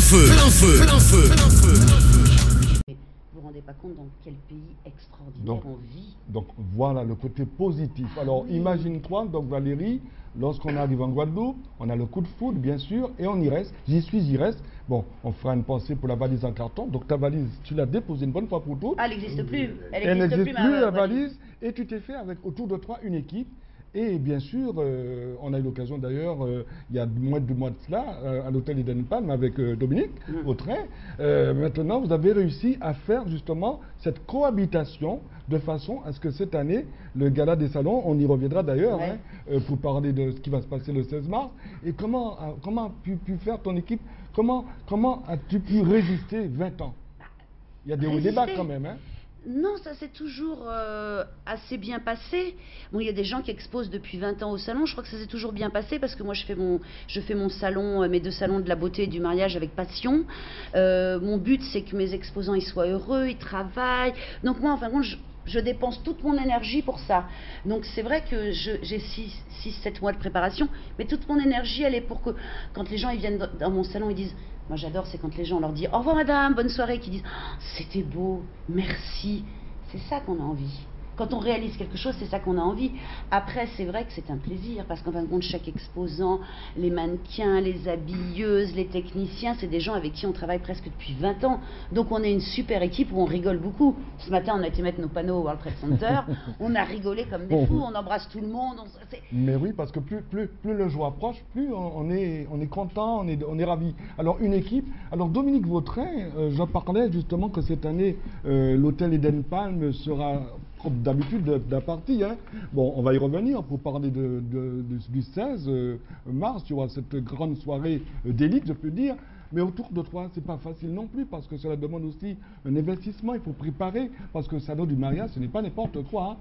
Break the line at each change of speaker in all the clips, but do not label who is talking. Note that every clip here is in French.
feu, plein feu, plein feu, plein feu.
Vous vous rendez pas compte dans quel pays extraordinaire on vit.
Donc voilà le côté positif. Alors imagine-toi, donc Valérie, lorsqu'on arrive en Guadeloupe, on a le coup de foudre bien sûr, et on y reste, j'y reste. Bon, on fera une pensée pour la valise en carton. Donc ta valise, tu l'as déposée une bonne fois pour toutes.
Ah, elle n'existe plus.
Elle n'existe plus, la
valise.
valise, et tu t'es fait avec autour de toi une équipe. Et bien sûr, on a eu l'occasion d'ailleurs, il y a moins de 2 mois de cela, à l'hôtel Eden Palm avec Dominique Autrin. Maintenant, vous avez réussi à faire justement cette cohabitation de façon à ce que cette année, le gala des salons, on y reviendra d'ailleurs, pour parler de ce qui va se passer le 16 mars. Et comment as-tu pu faire ton équipe? Comment as-tu pu résister 20 ans? Il y a des hauts et des bas quand même, hein?
Non, ça s'est toujours assez bien passé. Bon, il y a des gens qui exposent depuis 20 ans au salon. Je crois que ça s'est toujours bien passé parce que moi, je fais mon salon, mes 2 salons de la beauté et du mariage avec passion. Mon but, c'est que mes exposants ils soient heureux, ils travaillent. Donc moi, en fin de compte, je dépense toute mon énergie pour ça. Donc c'est vrai que j'ai 6-7 mois de préparation, mais toute mon énergie, elle est pour que quand les gens ils viennent dans mon salon, ils disent... Moi j'adore, c'est quand les gens leur disent « Au revoir madame, bonne soirée », qui disent oh, « C'était beau, merci ». C'est ça qu'on a envie. Quand on réalise quelque chose, c'est ça qu'on a envie. Après, c'est vrai que c'est un plaisir, parce qu'en fin de compte, chaque exposant, les mannequins, les habilleuses, les techniciens, c'est des gens avec qui on travaille presque depuis 20 ans. Donc on est une super équipe où on rigole beaucoup. Ce matin, on a été mettre nos panneaux au World Trade Center, on a rigolé comme des fous, on embrasse tout le monde.
Mais oui, parce que plus le jour approche, plus on est content, on est ravis. Alors une équipe, alors Dominique Vautrin, je parlais justement que cette année, l'hôtel Eden Palm sera... comme d'habitude d'un parti, hein. Bon, on va y revenir pour parler du 16 mars, tu vois, cette grande soirée d'élite, je peux dire. Mais autour de toi, c'est pas facile non plus, parce que cela demande aussi un investissement, il faut préparer, parce que le salon du mariage, ce n'est pas n'importe quoi.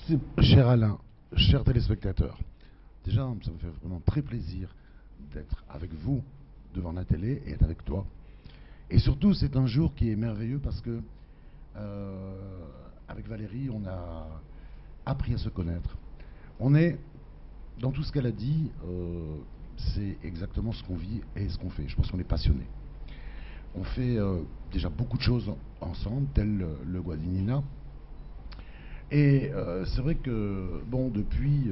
Hein.
Cher Alain, chers téléspectateurs, déjà, ça me fait vraiment très plaisir d'être avec vous devant la télé et être avec toi. Et surtout, c'est un jour qui est merveilleux parce que avec Valérie, on a appris à se connaître. On est, dans tout ce qu'elle a dit, c'est exactement ce qu'on vit et ce qu'on fait. Je pense qu'on est passionnés. On fait déjà beaucoup de choses ensemble, tel le Guadagnina. Et c'est vrai que, bon, depuis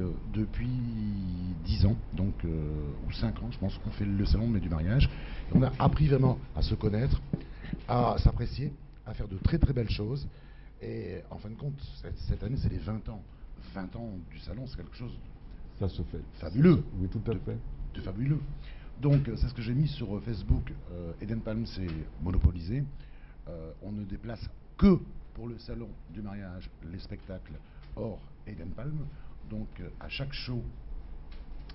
10 ans, donc, ou 5 ans, je pense qu'on fait le salon du mariage. On a appris vraiment à se connaître, à s'apprécier, à faire de très très belles choses. Et en fin de compte, cette année, c'est les 20 ans. 20 ans du salon, c'est quelque chose
ça se fait.
Fabuleux.
Oui, tout à fait.
De fabuleux. Donc, c'est ce que j'ai mis sur Facebook. Eden Palm, c'est monopolisé. On ne déplace que pour le salon du mariage les spectacles hors Eden Palm. Donc, à chaque show,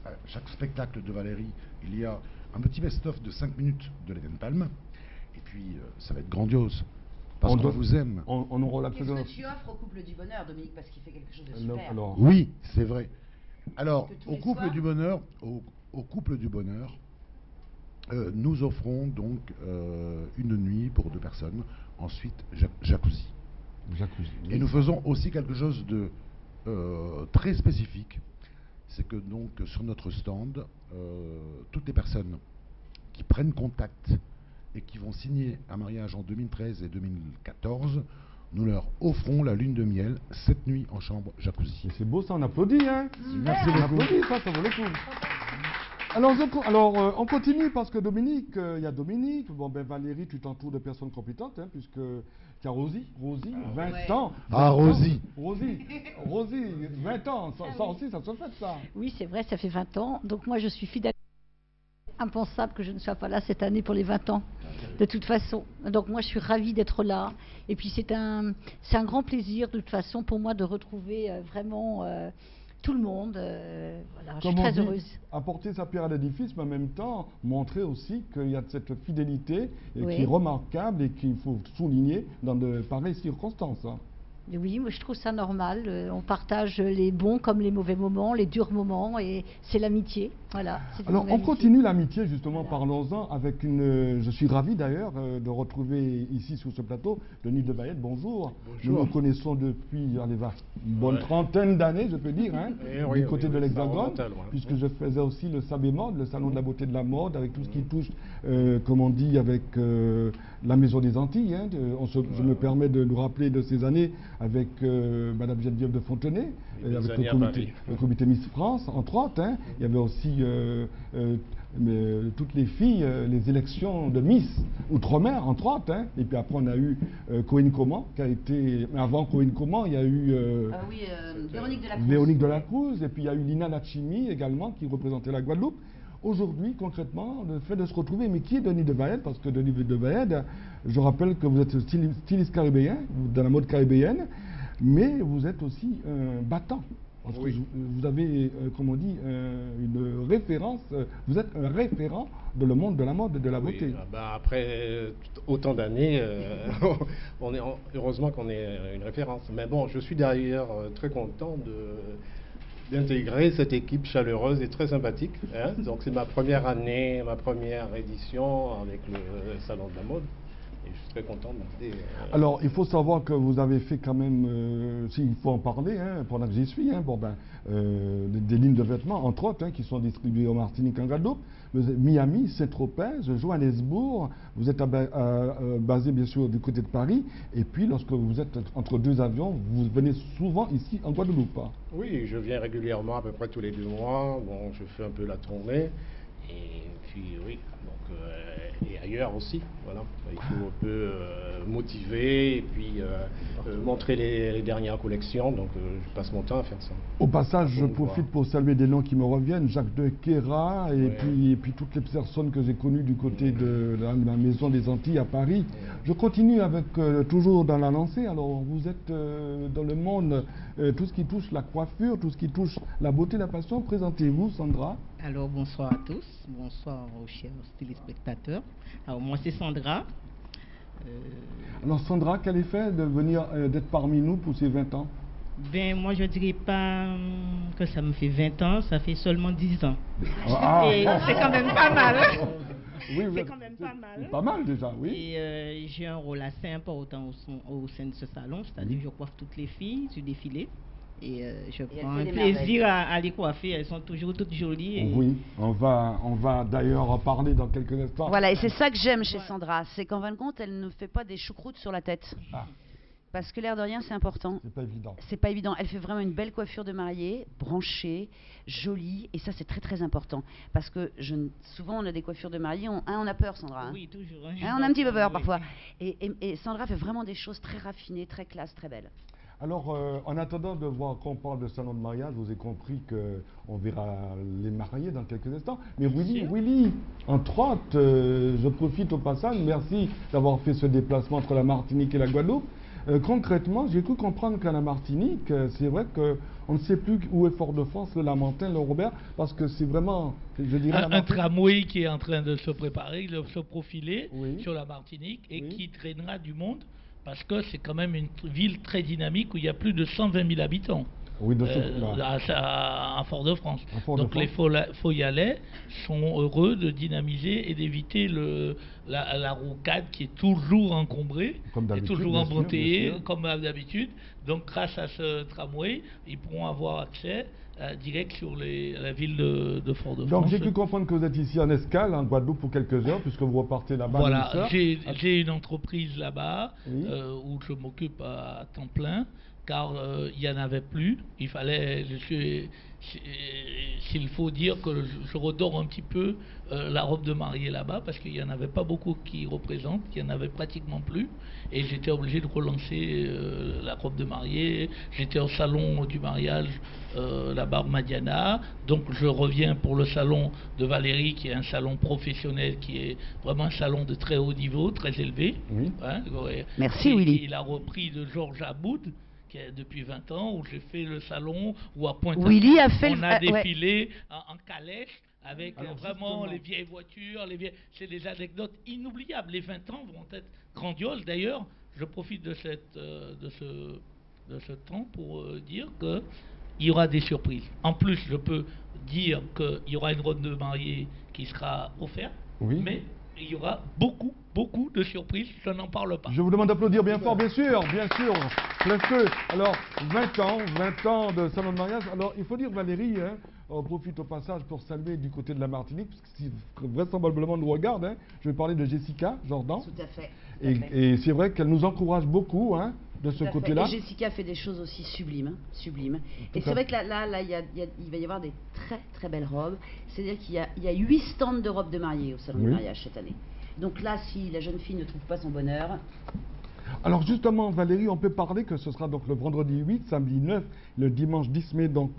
à chaque spectacle de Valérie, il y a un petit best-of de 5 minutes de l'Eden Palm. Et puis, ça va être grandiose. Parce qu'on vous aime.
On aura la Qu'est-ce que tu offres au couple du bonheur, Dominique, parce qu'il fait quelque chose de super.
Alors, oui, c'est vrai. Alors, au couple du bonheur, nous offrons donc une nuit pour 2 personnes. Ensuite, jacuzzi. Et nous faisons aussi quelque chose de très spécifique. C'est que donc sur notre stand, toutes les personnes qui prennent contact et qui vont signer un mariage en 2013 et 2014, nous leur offrons la lune de miel, 7 nuits en chambre jacuzzi.
C'est beau ça, on applaudit, hein.
Merci beaucoup.
On applaudit, ça vaut le coup. Alors, on continue parce que Dominique, il y a Dominique, bon ben Valérie, tu t'entoures de personnes compétentes, hein, puisque tu as Rosie, 20 ans.
Ah, Rosie,
20 ans, ça aussi, ça se fait ça.
Oui, c'est vrai, ça fait 20 ans, donc moi je suis fidèle. Impensable que je ne sois pas là cette année pour les 20 ans, de toute façon. Donc moi je suis ravie d'être là. Et puis c'est un grand plaisir de toute façon pour moi de retrouver vraiment tout le monde. Voilà, je suis très heureuse.
Apporter sa pierre à l'édifice, mais en même temps montrer aussi qu'il y a cette fidélité qui est remarquable et qu'il faut souligner dans de pareilles circonstances. Hein.
Oui, moi je trouve ça normal. On partage les bons comme les mauvais moments, les durs moments, et c'est l'amitié. Voilà. C'est
Alors,
une
on
amitié.
continue l'amitié, justement,
Voilà.
parlons-en avec une... Je suis ravi, d'ailleurs, de retrouver ici, sur ce plateau, Denis de Baëtte. Bonjour. Nous nous connaissons depuis, allez, une bonne trentaine d'années, je peux dire, hein, du côté de l'Hexagone, puisque je faisais aussi le Sabé Mode, le Salon de la beauté de la mode, avec tout ce qui touche, comme on dit, avec la Maison des Antilles. Hein, je me permets de nous rappeler de ces années avec Madame Geneviève de Fontenay, avec le comité Miss France, entre autres. Hein. Il y avait aussi toutes les filles, les élections de Miss Outre-mer, entre autres. Hein. Et puis après, on a eu Cohen Coman, qui a été... Avant Cohen Coman, il y a eu...
Véronique de la Cruz.
Véronique de la Cruz, et puis il y a eu Lina Nachimi également, qui représentait la Guadeloupe. Aujourd'hui, concrètement, le fait de se retrouver, mais qui est Denis de Baëtte? Parce que Denis de Baëtte, je rappelle que vous êtes styliste caribéen, dans la mode caribéenne, mais vous êtes aussi un battant. Parce que vous avez, comme on dit, une référence, vous êtes un référent dans le monde de la mode et de la beauté.
Après autant d'années, heureusement qu'on est une référence. Mais bon, je suis d'ailleurs très content d'intégrer cette équipe chaleureuse et très sympathique. Hein. Donc c'est ma première année, ma première édition avec le Salon de la mode. Et je suis très content d'être...
Alors, il faut savoir que vous avez fait quand même, s'il faut en parler, hein, pendant que j'y suis, hein, des lignes de vêtements, entre autres, hein, qui sont distribuées au Martinique, en Guadeloupe, Miami, Saint-Tropez, Johannesburg, vous êtes basé bien sûr du côté de Paris, et puis lorsque vous êtes entre deux avions, vous venez souvent ici en Guadeloupe. Hein.
Oui, je viens régulièrement, à peu près tous les 2 mois, bon, je fais un peu la tournée, et puis oui, donc, et ailleurs aussi, voilà. Il faut un peu motiver et puis montrer les dernières collections, donc je passe mon temps à faire ça.
Au passage, je profite pour saluer des noms qui me reviennent, Jacques de Queyras et puis toutes les personnes que j'ai connues du côté de la Maison des Antilles à Paris. Je continue avec, toujours dans la lancée, alors vous êtes dans le monde, tout ce qui touche la coiffure, tout ce qui touche la beauté, la passion. Présentez-vous, Sandra.
Alors bonsoir à tous, bonsoir aux chers téléspectateurs. Alors moi c'est Sandra.
Alors Sandra, quel effet de venir d'être parmi nous pour ces 20 ans?
Ben moi je dirais pas que ça me fait 20 ans, ça fait seulement 10 ans. Et c'est quand même pas mal.
Oui,
c'est quand même pas mal.
Pas mal déjà, oui.
Et j'ai un rôle assez important au sein de ce salon, c'est-à-dire que je coiffe toutes les filles du défilé. Et je prends un plaisir à les coiffer, elles sont toujours toutes jolies. Et...
Oui, on va d'ailleurs en parler dans quelques instants.
Voilà, et c'est ça que j'aime chez Sandra, c'est qu'en fin de compte, elle ne fait pas des choucroutes sur la tête.
Ah.
Parce que l'air de rien, c'est important.
C'est pas évident.
C'est pas évident. Elle fait vraiment une belle coiffure de mariée, branchée, jolie, et ça, c'est très très important. Parce que souvent, on a des coiffures de mariée, on a peur, Sandra. Hein.
Oui, toujours.
Hein, on a un petit peu peur parfois. Et Sandra fait vraiment des choses très raffinées, très classe, très belles.
Alors, en attendant de voir qu'on parle de salon de mariage, vous avez compris qu'on verra les mariés dans quelques instants. Mais Willy, entre autres, je profite au passage, merci d'avoir fait ce déplacement entre la Martinique et la Guadeloupe. Concrètement, j'ai cru comprendre qu'à la Martinique, c'est vrai qu'on ne sait plus où est Fort-de-France, le Lamentin, le Robert, parce que c'est vraiment, je dirais...
Un tramway qui est en train de se préparer, de se profiler sur la Martinique et qui traînera du monde. Parce que c'est quand même une ville très dynamique où il y a plus de 120 000 habitants à Fort-de-France. Donc les Foyalais sont heureux de dynamiser et d'éviter la rocade qui est toujours encombrée, et toujours embouteillée comme d'habitude. Donc grâce à ce tramway, ils pourront avoir accès direct sur la ville de Fort-de-France.
Donc j'ai pu comprendre que vous êtes ici en escale, en Guadeloupe, pour quelques heures, puisque vous repartez là-bas.
Voilà, j'ai une entreprise là-bas où je m'occupe à temps plein, car il n'y en avait plus. Il fallait, s'il faut dire que je redore un petit peu la robe de mariée là-bas, parce qu'il n'y en avait pas beaucoup qui représentent, il n'y en avait pratiquement plus. Et j'étais obligé de relancer la robe de mariée. J'étais au salon du mariage, la Barbe Madiana. Donc je reviens pour le salon de Valérie, qui est un salon professionnel, qui est vraiment un salon de très haut niveau, très élevé. Hein,
merci Willy.
Il a repris de Georges Aboud, depuis 20 ans, où j'ai fait le salon, où à Pointe-à-Pitre, on a défilé en calèche, avec vraiment les vieilles voitures, c'est des anecdotes inoubliables. Les 20 ans vont être grandioses. D'ailleurs, je profite de ce de ce temps pour dire qu'il y aura des surprises. En plus, je peux dire qu'il y aura une robe de mariée qui sera offerte, mais il y aura beaucoup de surprises, je n'en parle pas.
Je vous demande d'applaudir bien fort, bien sûr, plein feu. Alors, 20 ans de salon de mariage. Alors, il faut dire, Valérie, hein, on profite au passage pour saluer du côté de la Martinique, parce que si vraisemblablement nous regarde, hein, je vais parler de Jessica Jordan.
Tout à fait.
Et c'est vrai qu'elle nous encourage beaucoup, hein, de ce côté-là.
Et Jessica fait des choses aussi sublimes, sublimes. Et c'est vrai que là, il va y avoir des très belles robes. C'est-à-dire qu'il y a 8 stands de robes de mariée au salon du mariage cette année. Donc là, si la jeune fille ne trouve pas son bonheur...
Alors justement, Valérie, on peut parler que ce sera donc le vendredi 8, samedi 9, le dimanche 10 mai, donc...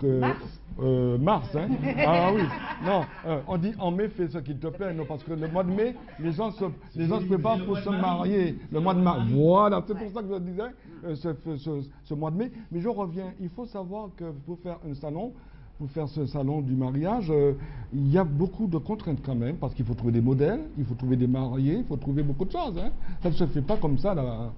mars, hein. Ah oui, non, on dit en mai, fais ce qu'il te plaît, non, parce que le mois de mai, les gens se préparent pour se marier. Le mois de mars, voilà, c'est pour ça que je disais ce mois de mai. Mais je reviens, il faut savoir que pour faire un salon, pour faire ce salon du mariage, il y a beaucoup de contraintes quand même, parce qu'il faut trouver des modèles, il faut trouver des mariés, il faut trouver beaucoup de choses. Hein. Ça ne se fait pas comme ça, là.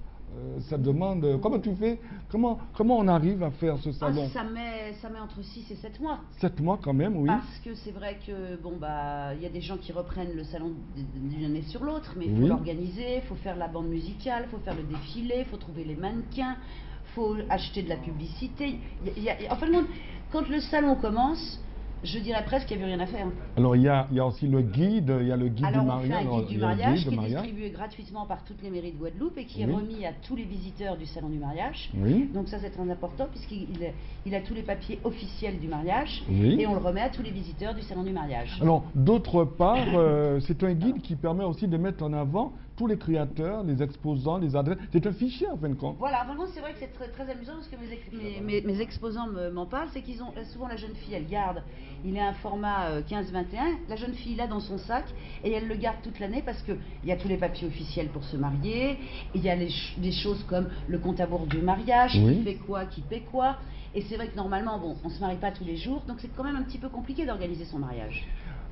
Ça demande... Comment tu fais? Comment on arrive à faire ce salon?
Ça met entre 6 et 7 mois.
7 mois quand même, oui.
Parce que c'est vrai que, bon, bah, il y a des gens qui reprennent le salon d'une année sur l'autre, mais il faut l'organiser, il faut faire la bande musicale, il faut faire le défilé, il faut trouver les mannequins, il faut acheter de la publicité. En fait, quand le salon commence, je dirais presque qu'il n'y avait rien à faire.
Alors il y a aussi le guide, il y a le guide du mariage.
Alors on fait un guide du mariage qui est distribué gratuitement par toutes les mairies de Guadeloupe et qui est remis à tous les visiteurs du salon du mariage. Donc ça c'est très important puisqu'il a tous les papiers officiels du mariage et on le remet à tous les visiteurs du salon du mariage.
Alors d'autre part, c'est un guide qui permet aussi de mettre en avant tous les créateurs, les exposants, les adresses. C'est un fichier en fin de compte.
Voilà, vraiment c'est vrai que c'est très amusant parce que mes exposants m'en parlent, c'est qu'ils ont souvent la jeune fille, elle garde, il est un format 15-21, la jeune fille l'a dans son sac et elle le garde toute l'année parce qu'il y a tous les papiers officiels pour se marier, il y a des choses comme le compte à rebours du mariage, qui fait quoi, qui paie quoi. Et c'est vrai que normalement, bon, on ne se marie pas tous les jours, donc c'est quand même un petit peu compliqué d'organiser son mariage.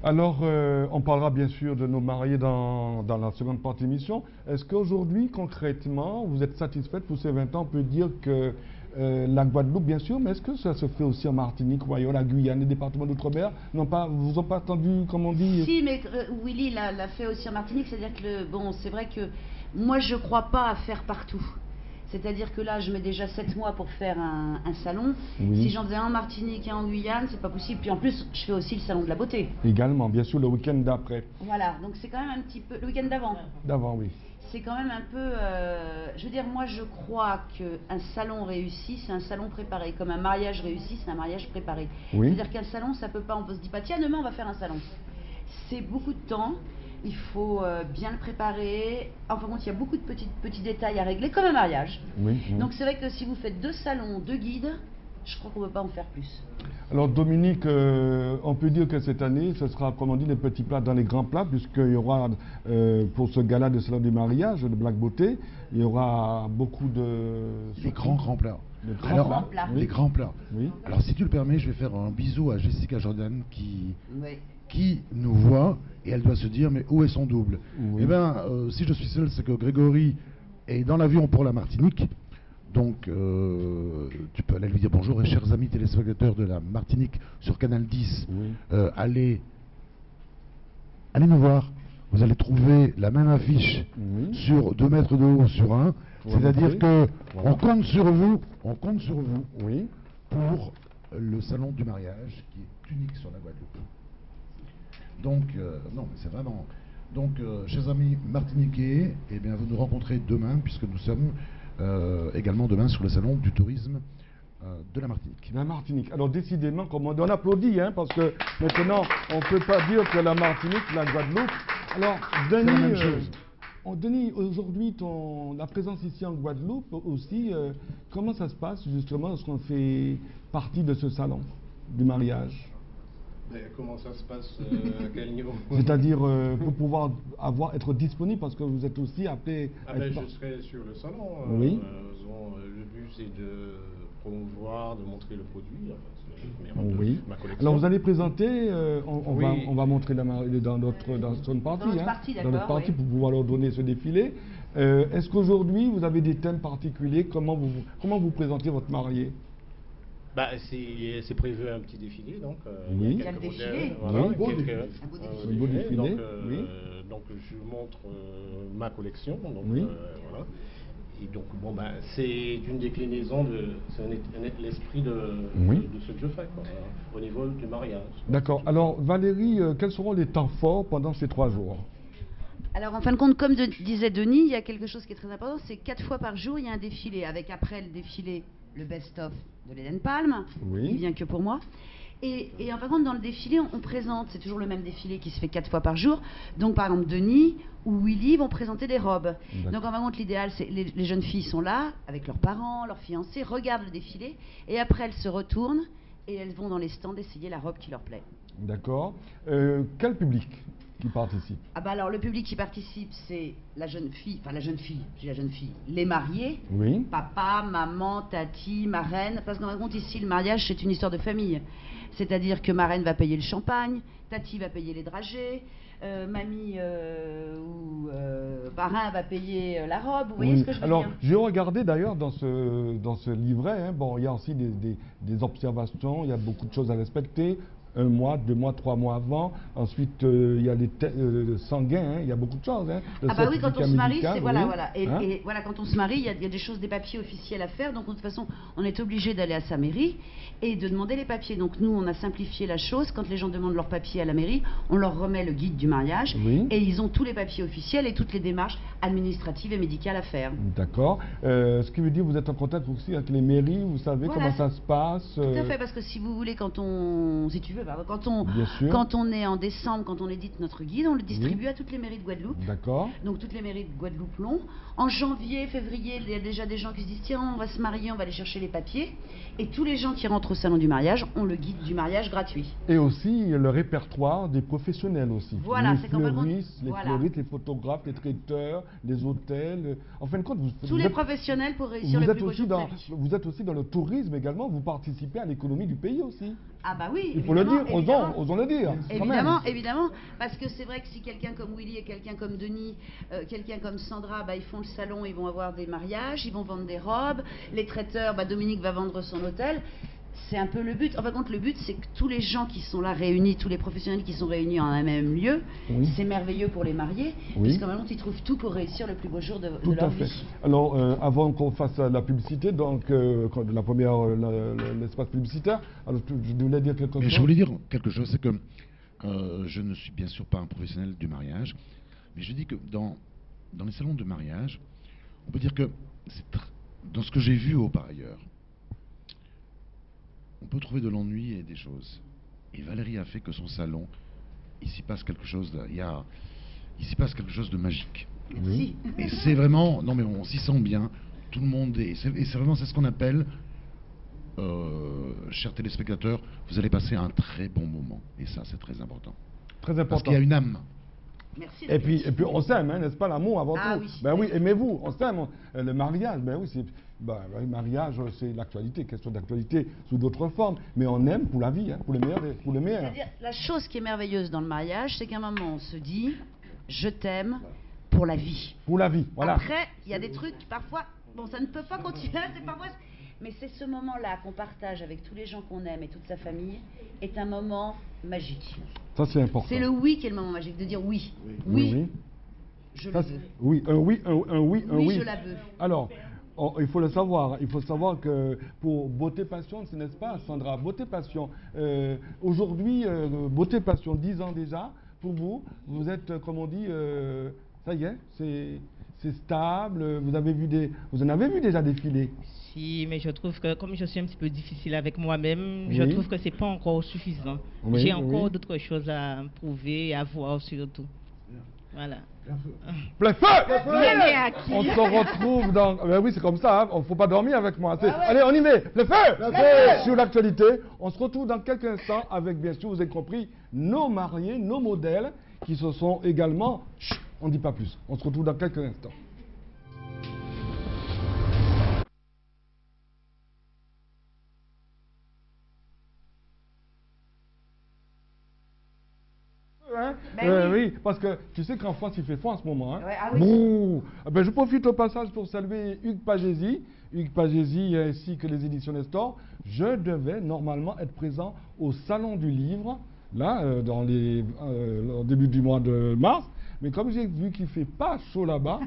Alors, on parlera bien sûr de nos mariés dans la seconde partie de l'émission. Est-ce qu'aujourd'hui, concrètement, vous êtes satisfaite pour ces 20 ans? On peut dire que la Guadeloupe, bien sûr, mais est-ce que ça se fait aussi en Martinique, Royaume, la Guyane, les départements d'outre-mer? Vous ont pas attendu, comme on dit?
Si, mais Willy l'a fait aussi en Martinique, c'est-à-dire que, bon, c'est vrai que moi, je ne crois pas à faire partout. C'est-à-dire que là, je mets déjà 7 mois pour faire un salon. Si j'en faisais un en Martinique et en Guyane, c'est pas possible. Puis en plus, je fais aussi le salon de la beauté.
Également, bien sûr, le week-end d'après.
Voilà, donc c'est quand même un petit peu... Le week-end d'avant.
D'avant, oui.
C'est quand même un peu... je veux dire, moi, je crois qu'un salon réussi, c'est un salon préparé. Comme un mariage réussi, c'est un mariage préparé. C'est-à-dire qu'un salon, ça peut pas... On se dit pas, tiens, demain, on va faire un salon. C'est beaucoup de temps. Il faut bien le préparer. Enfin, il y a beaucoup de petits détails à régler, comme un mariage. Donc c'est vrai que si vous faites 2 salons, 2 guides, je crois qu'on ne peut pas en faire plus.
Alors Dominique, on peut dire que cette année, ce sera, comme on dit, les petits plats dans les grands plats, puisqu'il y aura, pour ce gala de salon du mariage, de Black Beauté, il y aura beaucoup de...
Les grands plats. Les grands plats. Alors si tu le permets, je vais faire un bisou à Jessica Jordan qui nous voit et elle doit se dire mais où est son double? Eh bien si je suis seul, c'est que Grégory est dans l'avion pour la Martinique, donc tu peux aller lui dire bonjour. Et chers amis téléspectateurs de la Martinique sur Canal 10, allez nous voir, vous allez trouver la même affiche sur 2 mètres de haut sur 1, c'est-à-dire que on compte sur vous pour le salon du mariage qui est unique sur la Guadeloupe. Donc, non, mais c'est vraiment... Donc, chers amis martiniquais, eh bien, vous nous rencontrez demain, puisque nous sommes également demain sur le salon du tourisme de la Martinique.
La Martinique. Alors, décidément, comme on applaudit, hein, parce que maintenant, on ne peut pas dire que la Martinique, la Guadeloupe... Alors, Denis, aujourd'hui, la présence ici en Guadeloupe aussi, comment ça se passe, justement, lorsqu'on fait partie de ce salon du mariage?
Mais comment ça se passe à quel niveau?
C'est-à-dire pour pouvoir être disponible, parce que vous êtes aussi appelé...
je serai sur le salon.
Oui.
Le but c'est de promouvoir, de montrer le produit.
Oui.
Ma collection.
Alors vous allez présenter,
Oui.
on va montrer dans son partie,
Dans notre partie,
dans notre
d'accord,
partie
oui.
pour pouvoir leur donner ce défilé. Est-ce qu'aujourd'hui vous avez des thèmes particuliers? Comment vous présentez votre mariée?
Bah, c'est prévu un petit défilé, donc.
Oui.
Il y a le défilé.
Voilà,
Oui.
Un beau défilé.
Un beau défilé,
Donc,
oui.
donc je montre ma collection. Donc,
Oui.
Voilà. Et donc, bon, ben, c'est une déclinaison l'esprit de ce que je fais, quoi, au niveau du mariage.
D'accord. Alors Valérie, quels seront les temps forts pendant ces 3 jours?
Alors en fin de compte, comme disait Denis, il y a quelque chose qui est très important, c'est 4 fois par jour, il y a un défilé, avec après le défilé, le best-of de l'Eden Palm,
Oui.
il vient que pour moi. Et en fin de compte, dans le défilé, on présente, c'est toujours le même défilé qui se fait 4 fois par jour. Donc par exemple, Denis ou Willy vont présenter des robes. Donc en fin de compte, l'idéal, c'est les jeunes filles sont là, avec leurs parents, leurs fiancés, regardent le défilé, et après elles se retournent, et elles vont dans les stands essayer la robe qui leur plaît.
D'accord. Quel public qui participe?
Ah bah alors le public qui participe, c'est la jeune fille, les mariés,
Oui.
papa, maman, tati, marraine, parce qu'en fin de compte ici le mariage c'est une histoire de famille, c'est-à-dire que marraine va payer le champagne, tati va payer les dragées, mamie ou parrain va payer la robe, vous voyez ce que je veux
Alors,
dire?
j'ai regardé d'ailleurs dans ce livret, hein, bon, il y a aussi des observations, il y a beaucoup de choses à respecter. 1 mois, 2 mois, 3 mois avant. Ensuite, il y a les sanguins, hein, il y a beaucoup de choses. Hein,
Ah bah oui, quand on se marie,
médical,
c'est voilà,
oui.
voilà.
Hein?
Et voilà, quand on se marie, il y a des choses, des papiers officiels à faire. Donc de toute façon, on est obligé d'aller à sa mairie et de demander les papiers. Donc nous, on a simplifié la chose. Quand les gens demandent leurs papiers à la mairie, on leur remet le guide du mariage
Oui.
et ils ont tous les papiers officiels et toutes les démarches administratives et médicales à faire.
D'accord. Ce qui veut dire que vous êtes en contact aussi avec les mairies, vous savez
Voilà.
comment ça se passe.
Tout à fait, parce que si vous voulez, si tu veux,
Bien sûr.
quand on est en décembre, quand on édite notre guide, on le distribue à toutes les mairies de Guadeloupe.
D'accord.
Donc toutes les mairies de Guadeloupe l'ont. En janvier, février, il y a déjà des gens qui se disent tiens, on va se marier, on va aller chercher les papiers. Et tous les gens qui rentrent au salon du mariage ont le guide du mariage gratuit.
Et aussi le répertoire des professionnels aussi.
Voilà,
les
c'est qu'en fin de compte,
fleuristes, les photographes, les traiteurs, les hôtels. En fin de compte,
tous les professionnels pour réussir le plus beau jour de sa vie.
vous êtes aussi dans le tourisme également, vous participez à l'économie du pays aussi.
Ah bah oui,
il faut le dire,
évidemment.
osons le dire.
Évidemment, parce que c'est vrai que si quelqu'un comme Willy et quelqu'un comme Denis, quelqu'un comme Sandra, bah, ils font le salon, ils vont avoir des mariages, ils vont vendre des robes, les traiteurs, bah, Dominique va vendre son hôtel. C'est un peu le but. En fin de compte, le but, c'est que tous les gens qui sont là réunis, tous les professionnels qui sont réunis en un même lieu, c'est merveilleux pour les mariés, puisqu'en même temps, ils trouvent tout pour réussir le plus beau jour de leur vie.
Alors, avant qu'on fasse la publicité, donc la première, l'espace publicitaire, alors, je voulais dire quelque chose.
Mais je voulais dire quelque chose, c'est que je ne suis bien sûr pas un professionnel du mariage, mais je dis que dans les salons de mariage, on peut dire que dans ce que j'ai vu par ailleurs, on peut trouver de l'ennui et des choses. Et Valérie a fait que son salon, il s'y passe quelque chose de magique.
Merci.
Et c'est vraiment, non mais on s'y sent bien, tout le monde est, et c'est vraiment, c'est ce qu'on appelle, chers téléspectateurs, vous allez passer un très bon moment. Et ça, c'est très important.
Très important.
Parce qu'il y a une âme.
Merci.
Et puis on s'aime, hein, n'est-ce pas, l'amour avant tout.
Oui.
Ben oui, aimez-vous, on s'aime. Le mariage, ben oui, le mariage, c'est l'actualité, question d'actualité sous d'autres formes. Mais on aime pour la vie, hein, pour le meilleur.
C'est-à-dire, la chose qui est merveilleuse dans le mariage, c'est qu'à un moment, on se dit, je t'aime pour la vie.
Pour la vie, voilà.
Après, il y a des trucs, parfois, bon, ça ne peut pas continuer, mais c'est ce moment-là qu'on partage avec tous les gens qu'on aime et toute sa famille, est un moment magique.
Ça, c'est important.
C'est le oui qui est le moment magique, de dire oui.
Oui.
Je le veux.
Oui, un oui.
Oui, je la veux.
Alors, il faut le savoir. Il faut savoir que pour Beauté Passion, n'est-ce pas, Sandra? Beauté Passion. Aujourd'hui, Beauté Passion, 10 ans déjà. Pour vous, vous êtes, comme on dit, ça y est, c'est stable. Vous en avez vu déjà défiler?
Si, mais je trouve que comme je suis un petit peu difficile avec moi-même, je trouve que c'est pas encore suffisant. J'ai encore d'autres choses à prouver et à voir surtout. Voilà.
Plein feu! On se retrouve dans... Ben oui, c'est comme ça, hein. On ne faut pas dormir avec moi. Allez, on y va! Le feu! Sur l'actualité, on se retrouve dans quelques instants avec, bien sûr, vous avez compris, nos mariés, nos modèles, qui se sont également... Chut, on ne dit pas plus. On se retrouve dans quelques instants. parce que tu sais qu'en France, il fait froid en ce moment. Hein.
Ouais, ah oui.
Bouh. Ben, je profite au passage pour saluer Hugues Pagési ainsi que les éditions Nestor. Je devais normalement être présent au Salon du Livre, là, au début du mois de mars. Mais comme j'ai vu qu'il ne fait pas chaud là-bas,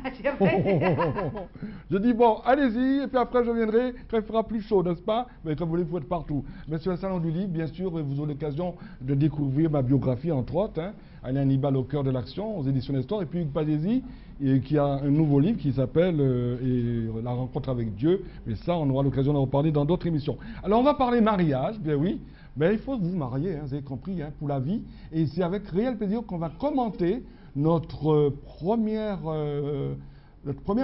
je dis bon, allez-y, et puis après je viendrai quand il fera plus chaud, n'est-ce pas? Mais comme vous voulez, il faut être partout. Mais sur le Salon du Livre, bien sûr, vous aurez l'occasion de découvrir ma biographie, entre autres, hein. Alain Hannibal au cœur de l'action, aux éditions Nestor, et puis Hugues Pagési, qui a un nouveau livre qui s'appelle La rencontre avec Dieu. Mais ça, on aura l'occasion d'en reparler dans d'autres émissions. Alors, on va parler mariage, bien oui. Mais il faut vous marier, hein, vous avez compris, hein, pour la vie. Et c'est avec réel plaisir qu'on va commenter notre première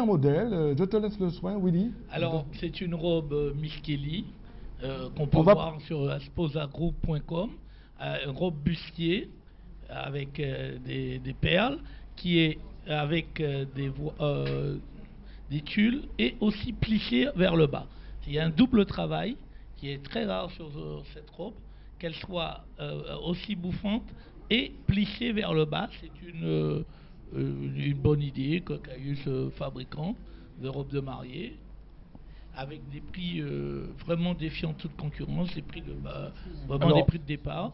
modèle. Je te laisse le soin, Willy.
Alors, c'est une robe Miss Kelly qu'on peut voir sur asposagroup.com, une robe bustier avec des perles, qui est avec des tulles et aussi plissée vers le bas. Il y a un double travail qui est très rare sur cette robe, qu'elle soit aussi bouffante et plissée vers le bas. C'est une bonne idée qu'a eu ce fabricant de robes de mariée, avec des prix vraiment défiant toute concurrence, des prix des prix de départ.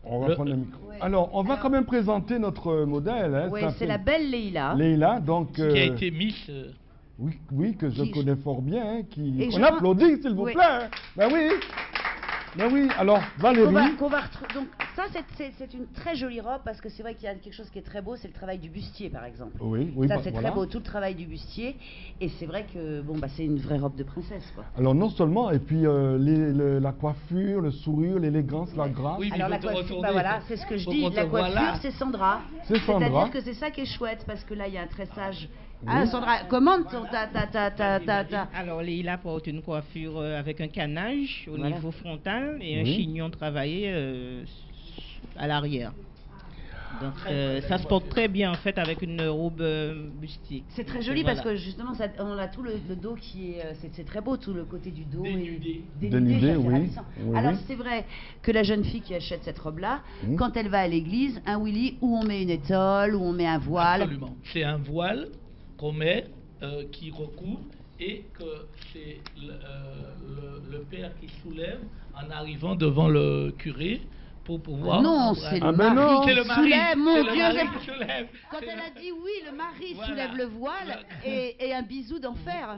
On va prendre le micro. Ouais. Alors, on va quand même présenter notre modèle. Hein.
Oui, c'est la belle Leïla.
Leïla, donc...
qui a été Miss...
Oui, que je connais fort bien. Hein, on applaudit, s'il vous plaît. Hein. Ben oui. Ben oui, alors, Valérie...
Donc, ça, c'est une très jolie robe, parce que c'est vrai qu'il y a quelque chose qui est très beau, c'est le travail du bustier, par exemple.
Oui,
ça, c'est très beau, tout le travail du bustier. Et c'est vrai que, c'est une vraie robe de princesse, quoi.
Alors, non seulement, et puis la coiffure, le sourire, l'élégance, la grâce.
Oui,
alors, la coiffure, voilà, c'est ce que je dis. La coiffure, c'est Sandra. C'est-à-dire que c'est ça qui est chouette, parce que là, il y a un tressage... Oui. Ah, Sandra, commente ta...
Alors, Leïla porte une coiffure avec un canage au niveau frontal et un chignon travaillé à l'arrière. Donc, ça se porte très bien, en fait, avec une robe bustier.
C'est très joli parce que, justement, on a tout le dos qui est... c'est très beau, tout le côté du dos.
Dénudé, oui.
Alors, c'est vrai que la jeune fille qui achète cette robe-là, quand elle va à l'église, un Willy, où on met une étole, où on met un voile.
Absolument. C'est un voile qu'on met, qui recouvre, et que c'est le père qui soulève en arrivant devant le curé pour pouvoir...
Non, c'est le mari qui soulève, mon Dieu.
Soulève.
Quand elle a dit oui, le mari soulève le voile et un bisou d'enfer.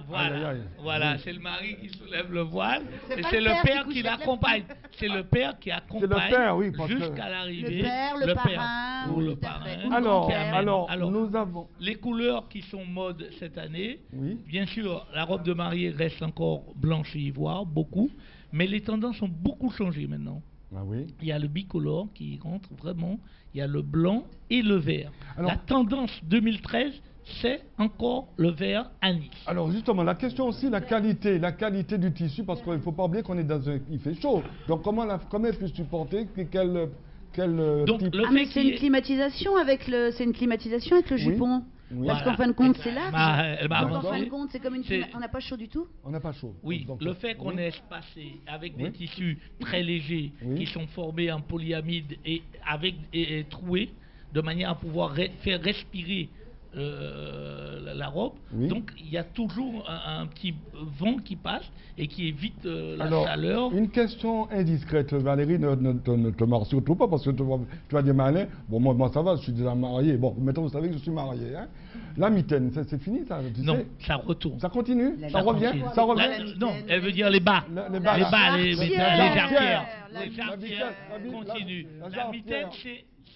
Voilà, c'est le mari qui soulève le voile et c'est le père qui l'accompagne. C'est le père qui accompagne jusqu'à l'arrivée.
Le parrain.
Ou le parrain.
Alors, nous avons...
Les couleurs qui sont mode cette année, bien sûr, la robe de mariée reste encore blanche et ivoire, beaucoup, mais les tendances ont beaucoup changé maintenant.
Ah oui.
Il y a le bicolore qui rentre vraiment, il y a le blanc et le vert. Alors, la tendance 2013, c'est encore le vert anis.
Alors justement, la question aussi, la qualité du tissu, parce qu'il ne faut pas oublier qu'on est il fait chaud. Donc comment elle peut supporter quel type...
mais c'est une climatisation avec le jupon.
Oui.
Parce qu'en fin de compte, c'est là.
En
fin de compte, c'est comme on n'a pas chaud du tout.
On n'a pas chaud.
Oui, donc, le fait qu'on ait espacé avec des tissus très légers qui sont formés en polyamide et troués, de manière à pouvoir faire respirer la robe. Donc il y a toujours un petit vent qui passe et qui évite la chaleur.
Une question indiscrète, Valérie, ne te marre surtout pas parce que tu vas dire malin. Bon, moi ça va, je suis déjà marié. Bon, maintenant vous savez que je suis marié. Hein. La mitaine, c'est fini ça?
Non, ça retourne.
Ça continue? Ça revient? Ça revient?
Non, elle veut dire les bas. Les jarretières. Les jarretières continuent. La mitaine,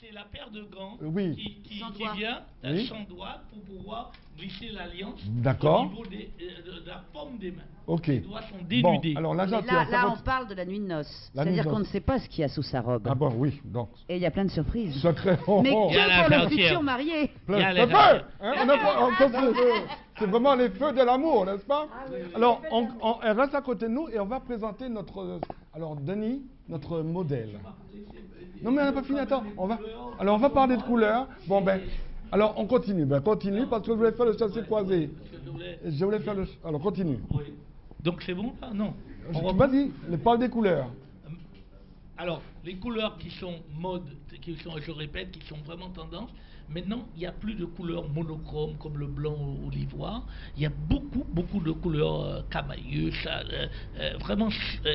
c'est la paire de gants qui vient sans doigt pour pouvoir glisser l'alliance au niveau de la paume des mains. Les doigts sont dénudés.
Bon, alors là,
on parle de la nuit de noces. C'est-à-dire qu'on ne sait pas ce qu'il y a sous sa robe.
Ah bon, oui. Donc.
Et il y a plein de surprises.
Secret.
Mais que pour le futur marié.
C'est vraiment les feux de l'amour, n'est-ce pas? Alors, elle reste à côté de nous et on va présenter notre... Alors, Denis, notre modèle. Non, mais on n'a pas fini, attends. On va parler de couleurs. Bon, alors on continue. Continue parce que je voulais faire le chassé croisé. Je voulais faire le... Alors, continue.
Oui. Donc, c'est bon, là? Non.
Vas-y, parle des couleurs.
Alors, les couleurs qui sont mode, je répète, qui sont vraiment tendance, maintenant, il n'y a plus de couleurs monochromes comme le blanc ou l'ivoire. Il y a beaucoup de couleurs camailleux, vraiment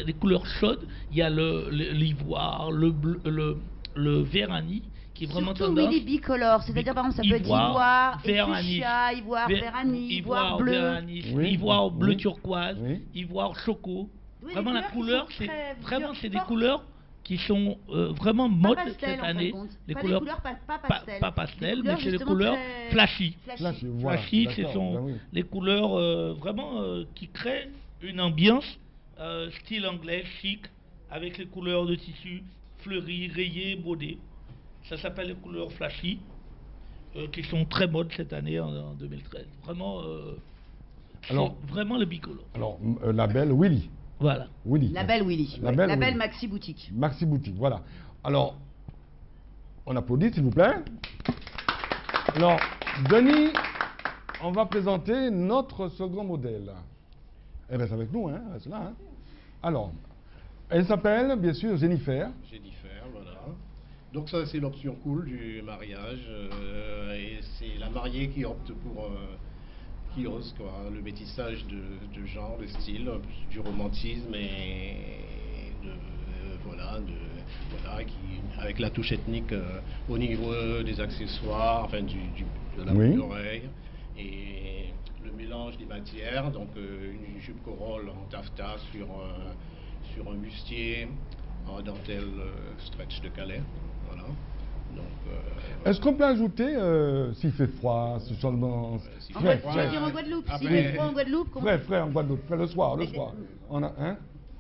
des couleurs chaudes. Il y a l'ivoire, le vert anis, qui est vraiment
surtout,
tendance.
oui, les bicolores, c'est-à-dire par exemple ça peut être ivoire,
vert
fuchsia, ivoire, vert anis, ivoire bleu.
Vert anis,
Oui,
ivoire bleu
oui,
turquoise,
oui.
ivoire choco.
Oui,
Vraiment
les
la
couleurs
couleur,
qui sont
c'est
très
vraiment c'est des
fortes.
couleurs qui sont vraiment
Pas
mode
pastel,
cette
en fin de
année.
compte.
Les
Pas
couleurs
des couleurs pas pastel.
pas pastel,
Des
mais
couleurs
c'est des
justement
couleurs
très
flashy.
Flashy, voilà,
Flashy, ce
d'accord,
sont
ben oui.
les couleurs vraiment qui créent une ambiance style anglais, chic, avec les couleurs de tissu fleuries, rayées, brodées. Ça s'appelle les couleurs flashy, qui sont très modes cette année en 2013. Vraiment,
Alors-
c'est vraiment le bicolore.
Alors, label Willy.
Voilà.
Willy.
Label Willy.
Label
Label
Willy.
Maxi Boutique.
Maxi Boutique, voilà. Alors, on applaudit, s'il vous plaît. Alors, Denis, on va présenter notre second modèle. Elle reste avec nous, hein, elle reste là. Hein. Alors, elle s'appelle, bien sûr, Jennifer.
Jennifer, voilà. Donc ça, c'est l'option cool du mariage. Et c'est la mariée qui opte pour qui ose, quoi, le métissage de genre, de style, du romantisme et voilà, avec la touche ethnique au niveau des accessoires, enfin de la
Oui.
boucle d'oreille et le mélange des matières, donc une jupe corolle en taffetas sur un bustier en dentelle stretch de Calais, voilà. Donc,
Est-ce qu'on peut ajouter, s'il fait froid, ce changement
s'il
En
fait
frais,
froid,
Guadeloupe, en Guadeloupe.
Après-
S'il fait froid en Guadeloupe, comment-
frais en Guadeloupe, frais le soir. On a, hein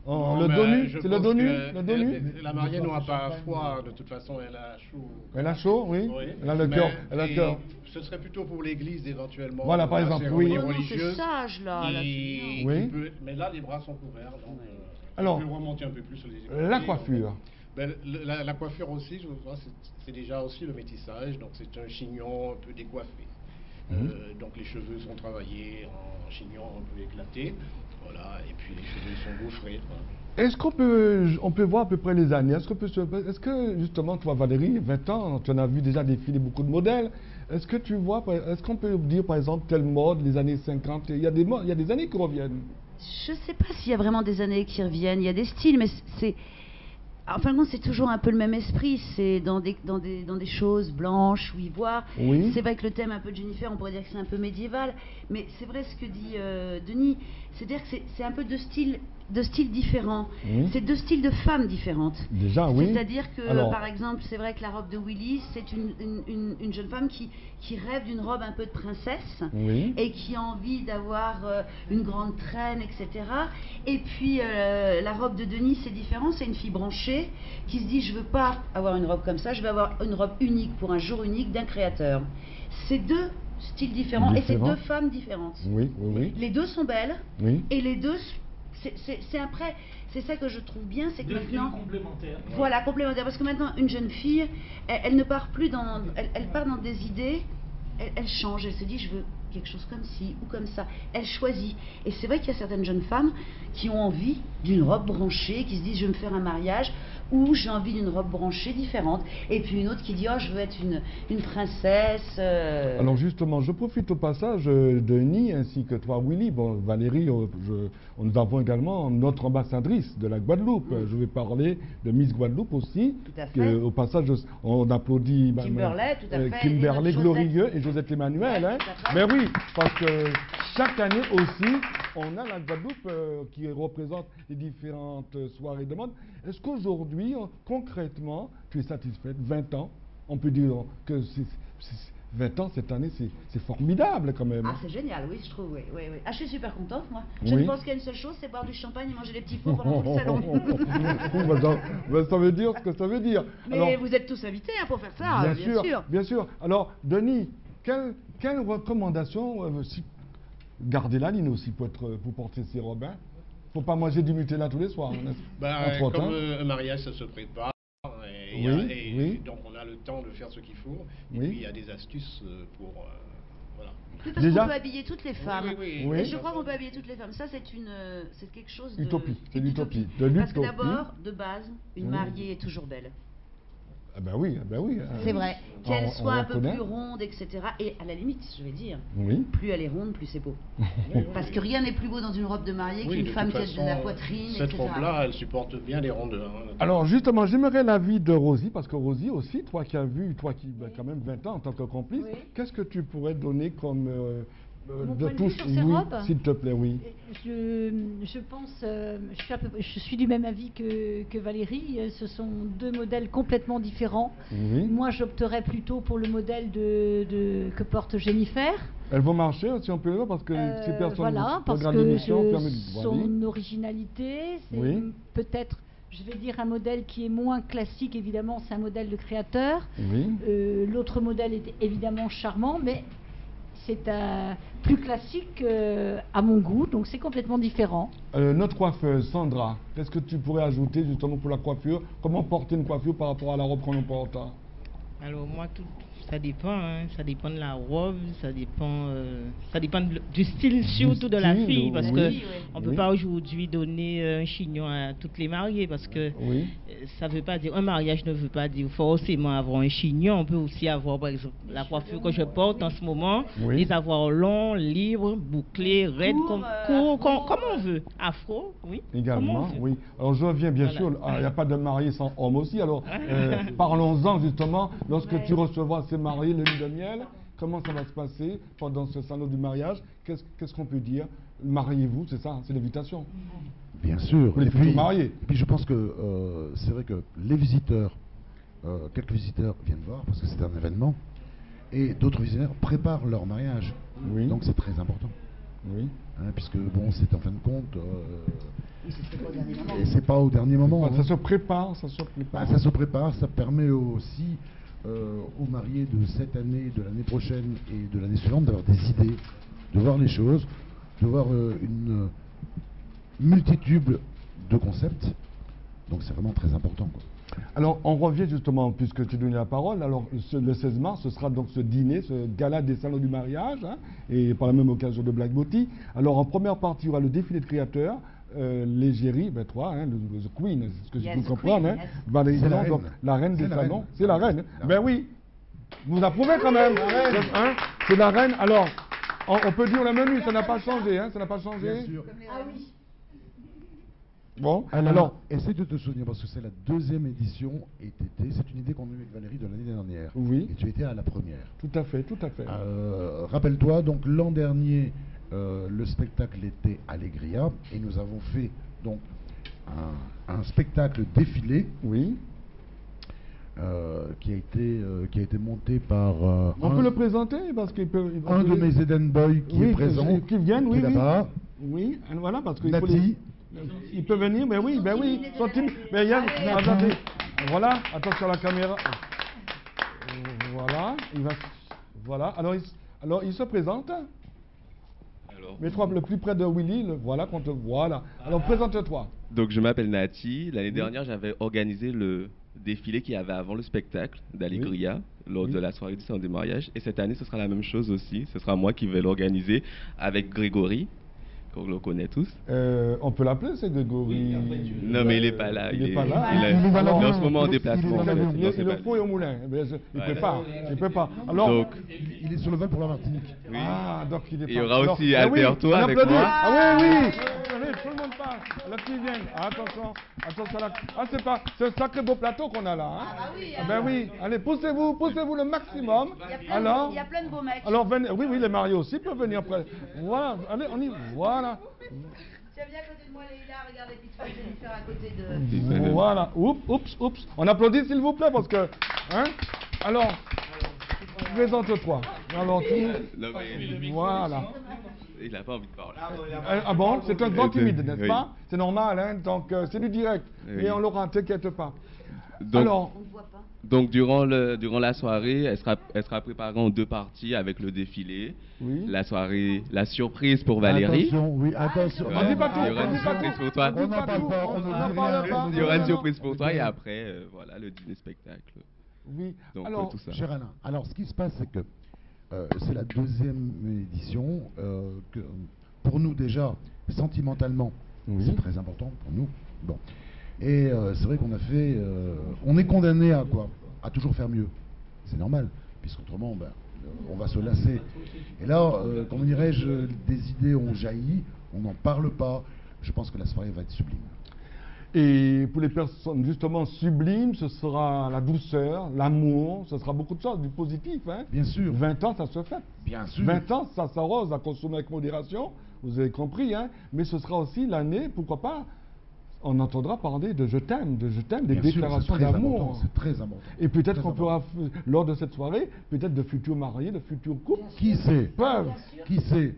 Non,
le
mais
dos nu,
je
c'est le
pense
dos nu,
que
le dos nu.
La mariée n'aura pas froid, de toute façon, elle a chaud.
Elle a chaud, oui.
Oui.
Elle a le
Mais-
cœur, elle a le
et
cœur.
Ce serait plutôt pour l'église éventuellement.
Voilà, par
la
exemple,
cérémonie
oui.
Oh non, c'est
religieuse,
sage là. là, c'est bien.
Oui.
mais là, les bras sont couverts, donc
Alors,
je peux remonter un peu plus sur les épaules.
la coiffure.
Ben, la coiffure aussi, je vois, c'est déjà aussi le métissage, donc c'est un chignon un peu décoiffé. Donc les cheveux sont travaillés en chignon un peu éclaté, voilà, et puis les cheveux sont gaufrés. Voilà.
Est-ce on peut voir à peu près les années? Est-ce que justement, toi Valérie, 20 ans, tu en as vu déjà défiler beaucoup de modèles. Est-ce que tu vois, est-ce qu'on peut dire par exemple telle mode, les années 50, il y a des années qui reviennent?
Je sais pas s'il y a vraiment des années qui reviennent. Il y a des styles, mais c'est. En fin de compte, c'est toujours un peu le même esprit. C'est dans des choses blanches ou ivoires.
Oui.
C'est vrai que le thème un peu de Jennifer, on pourrait dire que c'est un peu médiéval. Mais c'est vrai ce que dit Denis. C'est-à-dire que c'est un peu deux styles différents.
Oui.
C'est deux styles de femmes différentes.
Déjà, oui.
C'est-à-dire que,
Alors-
par exemple, c'est vrai que la robe de Willy, c'est une jeune femme qui rêve d'une robe un peu de princesse
Oui.
et qui a envie d'avoir une grande traîne, etc. Et puis, la robe de Denis, c'est différent. C'est une fille branchée qui se dit, je veux pas avoir une robe comme ça, je veux avoir une robe unique pour un jour unique d'un créateur. C'est deux styles différents et c'est
Différents.
deux femmes différentes.
Oui, oui, oui.
Les deux sont belles
Oui.
et les deux, c'est après, c'est ça que je trouve bien, c'est que
Deux styles
maintenant,
complémentaires.
voilà, complémentaire, parce que maintenant une jeune fille, elle ne part plus elle part dans des idées, elle change, elle se dit je veux quelque chose comme ci ou comme ça, elle choisit. Et c'est vrai qu'il y a certaines jeunes femmes qui ont envie d'une robe branchée, qui se disent je vais me faire un mariage, ou j'ai envie d'une robe branchée différente, et puis une autre qui dit oh je veux être une princesse.
Alors justement, je profite au passage, Denis, ainsi que toi, Willy. Bon, Valérie, nous avons également notre ambassadrice de la Guadeloupe. Je vais parler de Miss Guadeloupe aussi.
Tout à fait.
Au passage, on applaudit
Kimberley, tout à fait,
Kimberley
et notre
Glorieux et Josette Emmanuel.
Ouais,
Hein.
tout à fait.
Mais oui, parce que chaque année aussi, on a la Guadeloupe qui représente les différentes soirées de mode. Est-ce qu'aujourd'hui, concrètement, tu es satisfaite? 20 ans, on peut dire que 20 ans cette année, c'est formidable quand même.
Ah, c'est génial, oui, je trouve, oui, oui, oui. Ah, je suis super contente, moi. Je
Oui.
ne pense qu'il y a une seule chose, c'est boire du champagne et manger des petits fours pendant tout le salon.
Ça veut dire ce que ça veut dire.
Mais
Alors,
vous êtes tous invités hein, pour faire ça, bien sûr.
bien sûr. Alors, Denis, quelle recommandation garder la ligne aussi pour porter ces robes, hein? Faut pas manger du Nutella tous les soirs. Entre autres,
Comme
hein.
un mariage, ça se prépare. Et,
Oui,
et
oui.
donc on a le temps de faire ce qu'il faut. Et
Oui.
puis il y a des astuces pour voilà.
Oui, parce
Déjà,
qu'on peut habiller toutes les femmes.
oui.
Et je crois qu'on peut habiller toutes les femmes. Ça, c'est quelque chose de...
Utopie, c'est l'utopie.
Parce que d'abord, de base, une mariée est toujours belle.
Ah ben oui,
C'est vrai. Qu'elle
On
soit un peu
reconnaît.
plus ronde, etc. Et à la limite, je vais dire,
Oui.
plus elle est ronde, plus c'est beau. Parce que rien n'est plus beau dans une robe de mariée qu'une femme qui a de la poitrine,
Cette
etc.
robe-là, elle supporte bien les rondeurs.
Alors justement, j'aimerais l'avis de Rosie, parce que Rosie aussi, toi qui as vu, toi qui quand même 20 ans en tant que complice,
Oui.
qu'est-ce que tu pourrais donner comme
Mon
de
point de vue
touche,
sur ces
oui,
robes
s'il te plaît, oui.
Je pense, je suis du même avis que Valérie. Ce sont deux modèles complètement différents.
Oui.
Moi, j'opterais plutôt pour le modèle que porte Jennifer.
Elles vont marcher si on peut le voir, parce que si personne
Voilà, parce
regarde
que
l'émission, permet de
son originalité, c'est
Oui.
peut-être, je vais dire, un modèle qui est moins classique, évidemment, c'est un modèle de créateur.
Oui.
L'autre modèle est évidemment charmant, mais c'est un plus classique à mon goût, donc c'est complètement différent.
Notre coiffeuse, Sandra, qu'est-ce que tu pourrais ajouter justement pour la coiffure? Comment porter une coiffure par rapport à la robe qu'on porte?
Alors moi, ça dépend, hein. Ça dépend de la robe, ça dépend du style surtout de la
style,
fille, parce
oui.
que
Oui,
on peut pas aujourd'hui donner un chignon à toutes les mariées, parce que
Oui.
ça veut pas dire, un mariage ne veut pas dire forcément avoir un chignon. On peut aussi avoir, par exemple, la coiffure que je porte en ce moment,
Oui.
les avoir longs, libres, bouclés, raides,
Court,
comme on veut. Afro, oui. comme on
Également,
veut.
oui. Alors je reviens bien
Voilà.
sûr, il n'y a pas de marié sans homme aussi, alors parlons-en justement, lorsque tu recevras ces mariés le lit de miel, comment ça va se passer pendant ce salon du mariage? Qu'est-ce qu'on peut dire? Mariez-vous, c'est ça, c'est l'invitation.
Bien sûr.
Pour les futurs mariés.
Et puis je pense que c'est vrai que les visiteurs, quelques visiteurs viennent voir parce que c'est un événement, et d'autres visiteurs préparent leur mariage.
Oui.
Donc c'est très important.
Oui.
Hein, puisque bon, c'est en fin de compte,
Oui, c'est pas au dernier moment.
et c'est pas au dernier moment.
Ça
hein.
se prépare, ça se prépare.
Ah, ça se prépare, ça permet aussi aux mariés de cette année, de l'année prochaine et de l'année suivante d'avoir des idées, de voir les choses, de voir une multitude de concepts. Donc c'est vraiment très important, quoi.
Alors, on revient justement, puisque tu donnais la parole, alors le 16 mars, ce sera donc ce dîner, ce gala des salons du mariage, hein, et par la même occasion de Black Beauty. Alors, en première partie, il y aura le défilé de créateurs, l'égérie, ben toi, hein, the Queen, c'est ce que
Yes,
je peux
the
comprendre,
queen,
hein.
yes.
Valérie
C'est la
Blanc, donc,
reine.
la reine des
C'est la
salons,
reine.
c'est la reine.
La
Ben
reine.
oui, vous approuvez quand même, hein, c'est la reine. Alors, on peut dire le menu, ça n'a pas changé, hein, ça n'a pas changé.
Bien sûr.
Ah oui.
Bon,
Alors, essaie de te souvenir, parce que c'est la deuxième édition, et c'est une idée qu'on a eue avec Valérie de l'année dernière.
Oui.
Et tu étais à la première.
Tout à fait, tout à fait.
Rappelle-toi, donc l'an dernier, le spectacle était Allegria, et nous avons fait donc un spectacle défilé.
Oui.
Qui a été monté par
On peut le présenter parce qu'il peut.
un de mes Eden Boys qui
Oui,
est présent,
qui viennent, oui,
est
oui.
là-bas.
Oui, voilà, parce qu'il faut
Nati.
Il peut venir, mais oui, ben oui. Sont timides. Mais Yann, attendez. Voilà, attention à la caméra. Voilà, il va. Voilà, alors il se présente.
Alors,
Mets-toi le plus près de Willy, voilà, qu'on te voit là. Alors présente-toi.
donc je m'appelle Nati. L'année dernière, j'avais organisé le défilé qu'il y avait avant le spectacle d'Allegria lors de la soirée du salon des mariages. Et cette année, ce sera la même chose aussi. Ce sera moi qui vais l'organiser avec Grégory, qu'on le connaît tous.
On peut l'appeler, c'est Grégory.
Non, mais il n'est pas là.
Il n'est pas là.
Il est en ce moment en déplacement. en fait. Non,
Il
c'est
le
pas
faut et au moulin. Il ne peut pas. Il peut pas. Alors,
Donc,
Il est sur le vol pour la Martinique.
oui.
ah, donc il est
Et
pas.
il y aura
Alors,
aussi
ah oui,
Alberto
on
avec
applaudit.
moi.
Ah oui, oui. Allez, tout le monde parle. La fille vient. Ah, attention, attention là. Ah, c'est un sacré beau plateau qu'on a là. Hein.
Ah oui,
Ah ben oui. Allez, poussez-vous le maximum. Alors,
il y a plein de beaux mecs.
alors venez. Oui, oui, les mariés aussi peuvent venir après. Voilà. Allez, on y. Voilà.
Tiens bien à côté de moi, Leïla, regarde les petites filles Jennifer à côté de.
Voilà. Oups. On applaudit s'il vous plaît parce que. Hein. Alors, présente-toi. Alors,
Non, mais
voilà.
il n'a pas envie de parler.
Ah bon, c'est un grand timide, n'est-ce
Oui.
pas? C'est normal, hein, donc c'est du direct.
Oui.
Mais on l'aura, t'inquiète pas.
Donc,
Alors,
On ne voit pas.
donc durant la soirée, elle sera préparée en deux parties avec le défilé.
oui.
La soirée, la surprise pour Valérie.
Attention, oui, attention.
On dit pas tout,
Il y aura
on
une
dit pas
surprise
tout.
pour toi.
On dit
On n'en
pas
parle
tout,
pas, on
on
ne
n'en
dit
parle
rien.
pas.
Il y aura une
Non,
surprise pour toi et après, voilà, le dîner spectacle.
Oui,
Donc
alors,
tout ça.
Cher Alain, alors ce qui se passe, c'est que C'est la deuxième édition. Pour nous déjà, sentimentalement, c'est très important pour nous. Bon. Et c'est vrai qu'on a fait... on est condamné à quoi? À toujours faire mieux. C'est normal, puisqu'autrement, on va se lasser. Et là, comment dirais-je, des idées ont jailli, on n'en parle pas. Je pense que la soirée va être sublime.
Et pour les personnes justement sublimes, ce sera la douceur, l'amour, ce sera beaucoup de choses, du positif. Hein.
Bien sûr.
20 ans, ça se fait.
Bien sûr.
20 ans, ça s'arrose, à consommer avec modération, vous avez compris. Hein. Mais ce sera aussi l'année, pourquoi pas, on entendra parler de je t'aime, des déclarations d'amour.
C'est très important.
Et peut-être qu'on pourra, lors de cette soirée, peut-être de futurs mariés, de futurs couples.
Qui sait?
Peuvent.
Qui sait?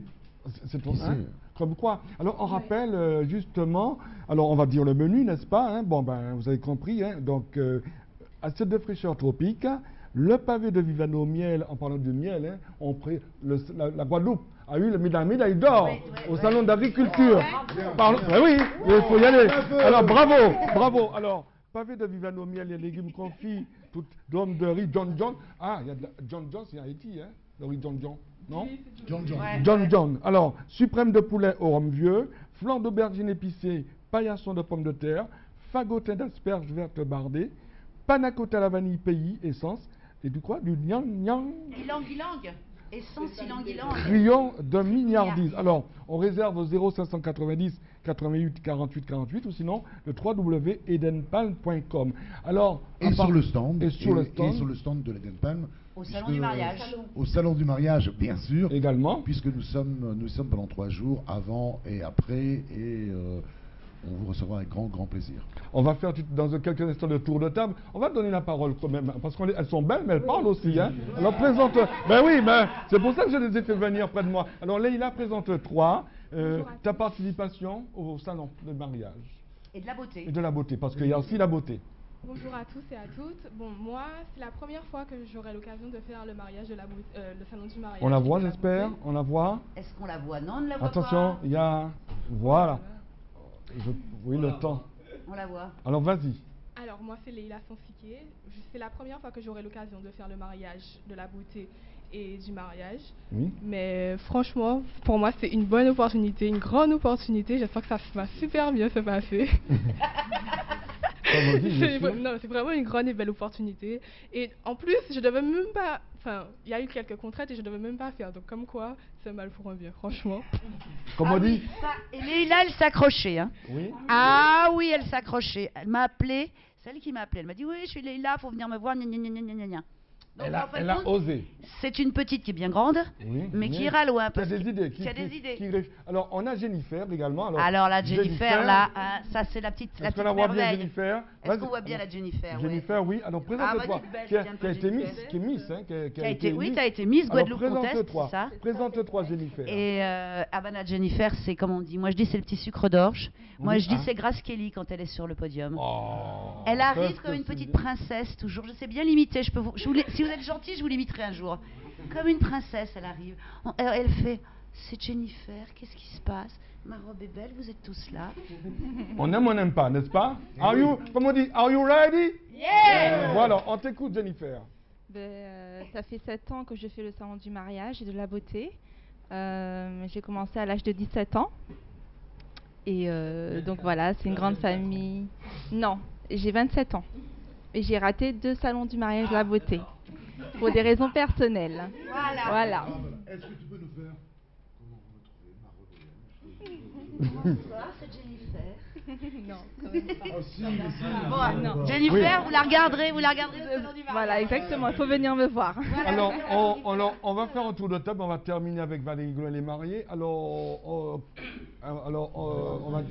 C'est qui sait? Comme quoi. Alors, on rappelle justement, alors on va dire le menu, n'est-ce pas? Hein? Bon, vous avez compris. Hein? Donc, assiette de fraîcheur tropique, le pavé de Vivano au miel, en parlant du miel, hein, la Guadeloupe a eu la médaille d'or au salon d'agriculture. Oui, il faut y aller. Alors, bravo. Alors, pavé de Vivano au miel et légumes confits, tout d'hommes de riz John. Ah, il y a de John, c'est Haïti, hein, le riz John. Non? John. Alors, suprême de poulet au rhum vieux, flan d'aubergine épicée, paillasson de pommes de terre, fagotin d'asperges vertes bardées, panna cotta à la vanille pays, essence, et du quoi? Du nyang.
Ilang. Essence ilang.
Crayon de mignardise. Alors, on réserve au 0590 88 48 48 ou sinon le www.edenpalm.com. Alors,
et sur le stand.
Et sur le
stand de l'Edenpalm.
Au salon du mariage.
Au salon du mariage, bien sûr.
Également.
Puisque nous sommes pendant 3 jours, avant et après, et on vous recevra avec grand plaisir.
On va faire dans quelques instants de tour de table. On va donner la parole quand même, parce qu'elles sont belles, mais elles parlent aussi. Hein. Alors présente. C'est pour ça que je les ai fait venir près de moi. Alors Leïla, présente-toi ta participation au salon de mariage.
Et de la beauté.
Et de la beauté, parce qu'il y a aussi la beauté.
Bonjour à tous et à toutes. Bon, moi, c'est la première fois que j'aurai l'occasion de faire le mariage le salon du mariage.
On la voit, j'espère. On la voit.
Est-ce qu'on la voit? Non, on ne la voit pas.
Attention, il y a... Voilà. Oui, le temps.
On la voit.
Alors, vas-y.
Alors, moi, c'est Leïla Sansiké. C'est la première fois que j'aurai l'occasion de faire le mariage de la beauté et du mariage.
Oui.
Mais franchement, pour moi, c'est une bonne opportunité, une grande opportunité. J'espère que ça va super bien se passer. C'est vraiment une grande et belle opportunité. Et en plus, je devais même pas... Enfin, il y a eu quelques contraintes et je devais même pas faire. Donc, comme quoi, c'est mal pour un bien, franchement.
Comme on dit.
Et Leïla, elle s'accrochait. Hein.
Oui.
Ah oui, elle s'accrochait. Elle m'a appelé. C'est elle qui m'a appelé. Elle m'a dit, oui, je suis Leïla, faut venir me voir. Donc,
elle a osé.
C'est une petite qui est bien grande, mais qui ira loin.
Qui a des idées. Alors, on a Jennifer également.
Alors la Jennifer, là, ça c'est la petite
Est-ce qu'on la voit bien, Jennifer?
Est-ce qu'on voit bien la Jennifer?
Jennifer, oui. Alors, présente-toi. Qui a été Miss,
oui, tu as été Miss Guadeloupe Contest, c'est ça?
Présente-toi, Jennifer.
Et la Jennifer, c'est comme on dit. Moi, je dis c'est le petit sucre d'orge. Moi, je dis c'est Grace Kelly quand elle est sur le podium. Elle arrive comme une petite princesse, toujours. Je sais bien l'imiter. Si vous êtes gentil, je vous l'imiterai un jour. Comme une princesse, elle arrive. Elle fait, c'est Jennifer, qu'est-ce qui se passe? Ma robe est belle, vous êtes tous là.
On aime ou on n'aime pas, n'est-ce pas? Comme on dit, are you ready?
Yeah!
Voilà, on t'écoute, Jennifer.
Ça fait 7 ans que je fais le salon du mariage et de la beauté. J'ai commencé à l'âge de 17 ans. Et donc voilà, c'est une grande famille. Non, j'ai 27 ans. Et j'ai raté 2 salons du mariage de la beauté. Pour des raisons personnelles. Voilà.
Est-ce que tu peux nous faire comment
retrouver Bonsoir, c'est Jennifer.
Non, quand même
pas. Non. Jennifer, vous la regarderez le salon du mariage.
Voilà, exactement, il faut venir me voir.
Alors, on va faire un tour de table, on va terminer avec Valérie Gouin, les mariés. Alors, on va...
Tu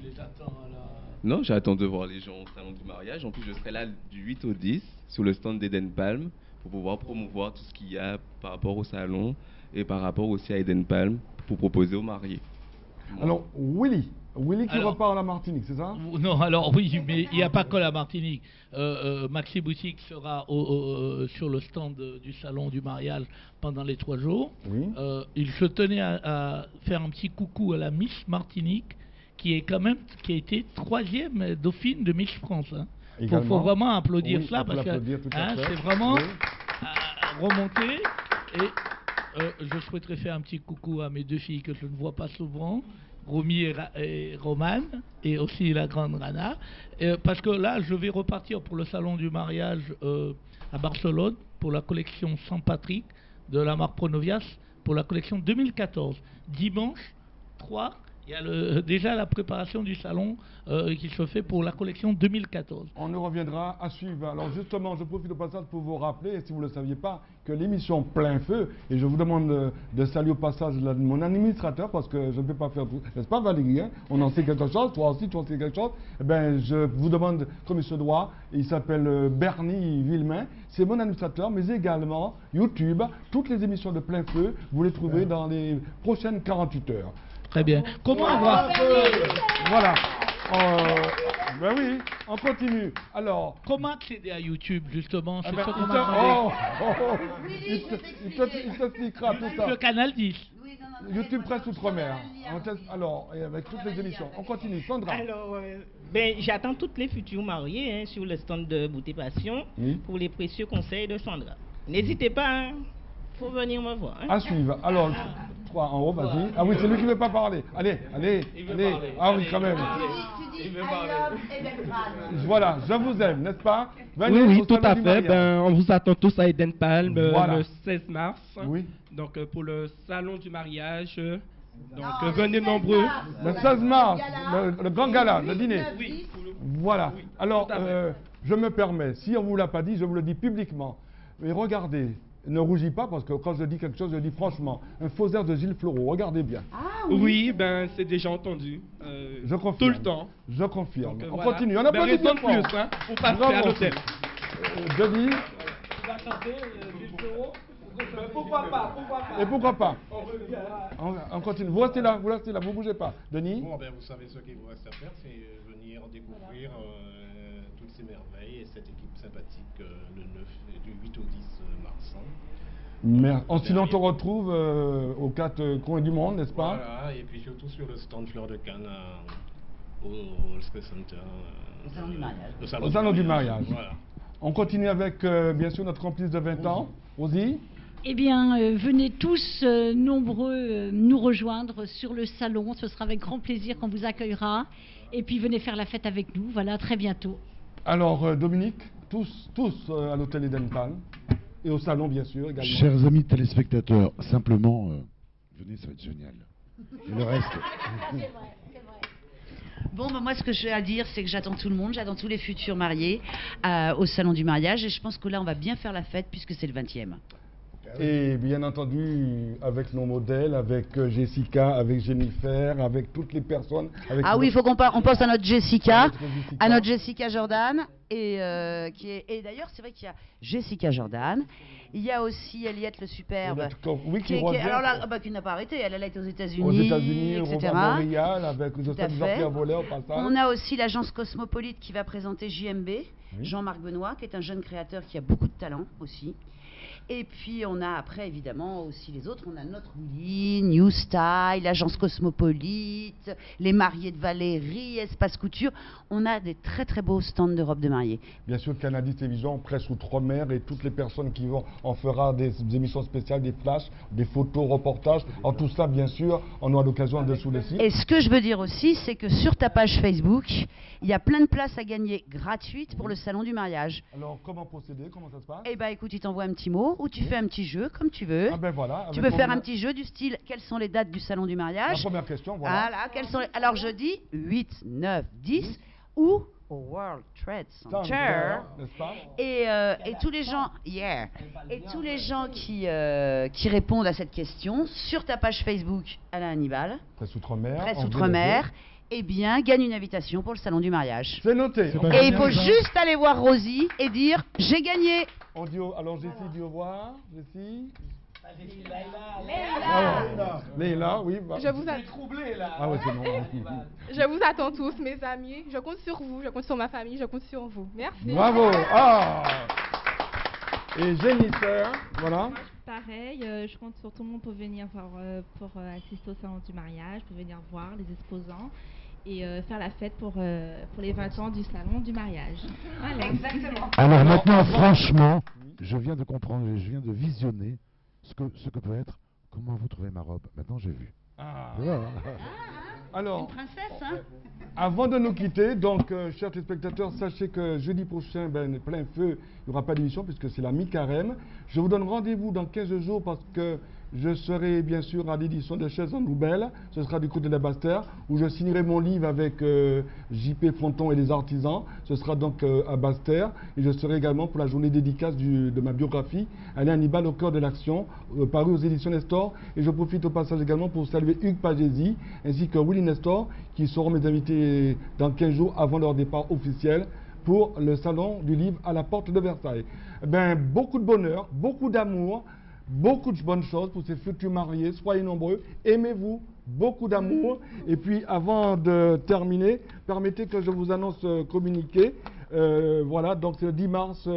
les attends à la...
Non, j'attends de voir les gens au salon du mariage. En plus, je serai là du 8 au 10 sur le stand d'Edenpalm pour pouvoir promouvoir tout ce qu'il y a par rapport au salon et par rapport aussi à Edenpalm pour proposer aux mariés.
Alors, Willy qui repart à la Martinique, c'est ça?
Non, alors oui, mais il n'y a pas que la Martinique. Maxi Boutique sera sur le stand du salon du mariage pendant les 3 jours.
Oui.
Il se tenait à faire un petit coucou à la Miss Martinique, qui a été 3e dauphine de Miss France. Il faut vraiment applaudir cela parce que c'est vraiment remonter et je souhaiterais faire un petit coucou à mes deux filles que je ne vois pas souvent, Romy et Romane, et aussi la grande Rana, parce que là, je vais repartir pour le salon du mariage à Barcelone pour la collection Saint Patrick de la marque Pronovias pour la collection 2014. Dimanche 3, il y a déjà la préparation du salon qui se fait pour la collection 2014.
On nous reviendra à suivre. Alors justement, je profite au passage pour vous rappeler, si vous ne le saviez pas, que l'émission Plein Feu, et je vous demande de saluer au passage mon administrateur, parce que je ne peux pas faire tout, n'est-ce pas Valérie, hein? On en sait quelque chose, toi aussi tu en sais quelque chose. Eh bien, je vous demande, comme il se doit, il s'appelle Bernie Villemain, c'est mon administrateur, mais également YouTube, toutes les émissions de Plein Feu, vous les trouvez dans les prochaines 48 heures.
Très bien. Comment avoir...
Voilà. Ben oui, on continue. Alors...
Comment accéder à YouTube, justement?
Il t'expliquera tout ça.
Le canal 10.
YouTube Presse Outre-mer. Alors, avec toutes les émissions. On continue. Sandra.
Alors, j'attends toutes les futures mariées sur le stand de Beauté Passion pour les précieux conseils de Sandra. N'hésitez pas, faut venir me voir.
À suivre. Alors, 3 en haut, vas-y. Ah oui, c'est lui qui ne veut pas parler. Allez. Ah oui, quand même. Voilà, je vous aime, n'est-ce pas?
Oui, tout à fait. On vous attend tous à Eden Palm le 16 mars.
Oui.
Donc, pour le salon du mariage. Donc, venez nombreux.
Le 16 mars, le grand gala, le dîner.
Oui.
Voilà. Alors, je me permets, si on ne vous l'a pas dit, je vous le dis publiquement. Mais regardez. Ne rougis pas parce que quand je dis quelque chose, je dis franchement. Un faux air de Gilles Fleureau, regardez bien.
Ah, oui, c'est déjà entendu.
Je confirme.
Tout le temps.
Je confirme.
Donc,
on
voilà.
continue. On a pas de
plus, hein, pour passer à l'hôtel.
Je dis.
Tu vas chanter Gilles Fleureau?
Pourquoi pas?
Et pourquoi pas? On continue. Vous restez là, vous bougez pas. Denis?
Bon, vous savez ce qu'il vous reste à faire, c'est venir découvrir toutes ces merveilles et cette équipe sympathique le 9 du 8 au 10 mars.
Sinon, on te retrouve aux 4 coins du monde, n'est-ce pas?
Voilà, et puis surtout sur le stand Fleur de Cannes au Space Center.
Au salon du mariage.
Au salon du mariage.
Voilà.
On continue avec, bien sûr, notre complice de 20 ans, Rosie.
Eh bien, venez tous nombreux nous rejoindre sur le salon. Ce sera avec grand plaisir qu'on vous accueillera. Et puis, venez faire la fête avec nous. Voilà, très bientôt.
Alors, Dominique, tous à l'hôtel Eden Palm. Et au salon, bien sûr, également.
Chers amis téléspectateurs, simplement, venez, ça va être génial. Et le reste...
C'est vrai. Bon, moi, ce que j'ai à dire, c'est que j'attends tout le monde, j'attends tous les futurs mariés au salon du mariage. Et je pense que là, on va bien faire la fête puisque c'est le 20e.
Et bien entendu, avec nos modèles, avec Jessica, avec Jennifer, avec toutes les personnes.
Oui, il faut qu'on pense à notre Jessica, Jordan. Et d'ailleurs, c'est vrai qu'il y a Jessica Jordan. Il y a aussi Eliette le superbe.
Oui, qui
n'a pas arrêté. Elle a été aux États-Unis.
Aux États-Unis,
etc.
à Montréal, avec Jean-Pierre Volet au passage.
On a aussi l'agence Cosmopolite qui va présenter JMB, Jean-Marc Benoît, qui est un jeune créateur qui a beaucoup de talent aussi. Et puis on a après évidemment aussi les autres, on a notre Willy, New Style, l'agence Cosmopolite, les mariés de Valérie, Espace Couture. On a des très très beaux stands de robes de mariée.
Bien sûr, Canadi Télévision, Presse Outre-mer et toutes les personnes qui vont, on fera des émissions spéciales, des flashs, des photos, reportages. En tout ça, bien sûr, on aura l'occasion de sous les sites.
Et ce que je veux dire aussi, c'est que sur ta page Facebook, il y a plein de places à gagner gratuites pour le salon du mariage.
Alors, comment procéder? Comment ça se passe?
Eh bien, écoute, il t'envoie un petit mot ou tu fais un petit jeu, comme tu veux.
Ah ben voilà.
Tu peux faire un petit jeu du style, quelles sont les dates du salon du mariage?
La première question, voilà.
Alors, je dis 8, 9, 10 ou au World Trade Center.
N'est-ce pas?
Et tous les gens, et tous les gens qui répondent à cette question sur ta page Facebook, Alain Hannibal,
Presse Outre-mer,
eh bien, gagne une invitation pour le salon du mariage.
C'est noté.
Et il faut juste aller voir Rosie et dire j'ai gagné.
Alors Jessie dit au revoir. Jessie.
Leïla,
oui.
Je vous ai
troublé là.
Ah ouais, c'est bon.
Je vous attends tous, mes amis. Je compte sur vous, je compte sur ma famille, je compte sur vous. Merci.
Bravo. Et Jennifer, voilà.
Pareil, je compte sur tout le monde pour venir pour assister au salon du mariage, pour venir voir les exposants et faire la fête pour les 20 ans du salon du mariage. Voilà.
Exactement.
Alors maintenant, franchement, Je viens de comprendre, je viens de visionner ce que peut être. Comment vous trouvez ma robe? Maintenant, j'ai vu.
Alors,
une princesse, hein?
Avant de nous quitter, donc, chers téléspectateurs, sachez que jeudi prochain, plein feu, il n'y aura pas d'émission puisque c'est la mi-carême. Je vous donne rendez-vous dans 15 jours parce que je serai bien sûr à l'édition des Chaises en Nouvelles. Ce sera du côté de la Basse-Terre où je signerai mon livre avec JP Fronton et les artisans. Ce sera donc à Basse-Terre. Et je serai également pour la journée dédicace de ma biographie, Alain Hannibal au cœur de l'action, paru aux éditions Nestor. Et je profite au passage également pour saluer Hugues Pagési ainsi que Willy Nestor qui seront mes invités dans 15 jours avant leur départ officiel pour le salon du livre à la porte de Versailles. Beaucoup de bonheur, beaucoup d'amour, beaucoup de bonnes choses pour ces futurs mariés. Soyez nombreux, aimez-vous, beaucoup d'amour. Et puis avant de terminer, permettez que je vous annonce communiqué. Voilà, donc c'est le 10 mars,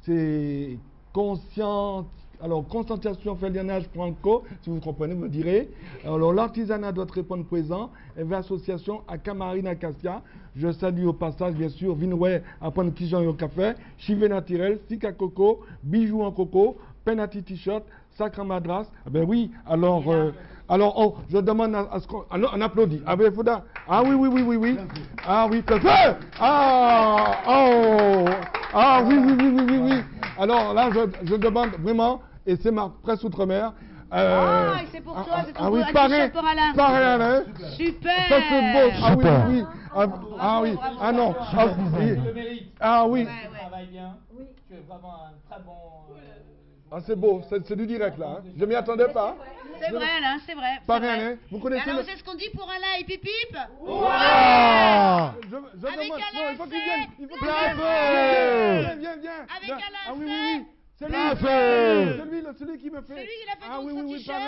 c'est conscientisation-felianage.co, si vous comprenez, vous me direz. Alors l'artisanat doit répondre présent. EV Association à Camarine Acacia. Je salue au passage, bien sûr, Vinoué à prendre Kijan et au café, Chivé naturel, Sika Coco, Bijoux en coco, Penati T-shirt, Sacre Madras. Oui, alors, je demande à ce qu'on... on applaudit. Ah oui, oui. Ah oui, feu. Oui. Alors là, je demande vraiment, et c'est ma presse outre-mer.
C'est pour toi, c'est ton
pareil, Alain.
Super.
Ça c'est beau. Oui. Oui. Non. Oui.
Tu travailles bien. Tu es vraiment un très bon...
c'est beau, c'est du direct là. Hein. Je m'y attendais pas.
C'est vrai, Alain, c'est vrai.
Pareil, Alain. Vous connaissez
alors, c'est ce qu'on dit pour Alain et Pipip.
Je
avec
demande.
Alain,
non, il faut qu'il vienne. Il faut
qu'il
vienne.
Avec Alain,
oui. C'est lui qui me fait.
C'est lui qui l'a fait
oui,
t-shirt.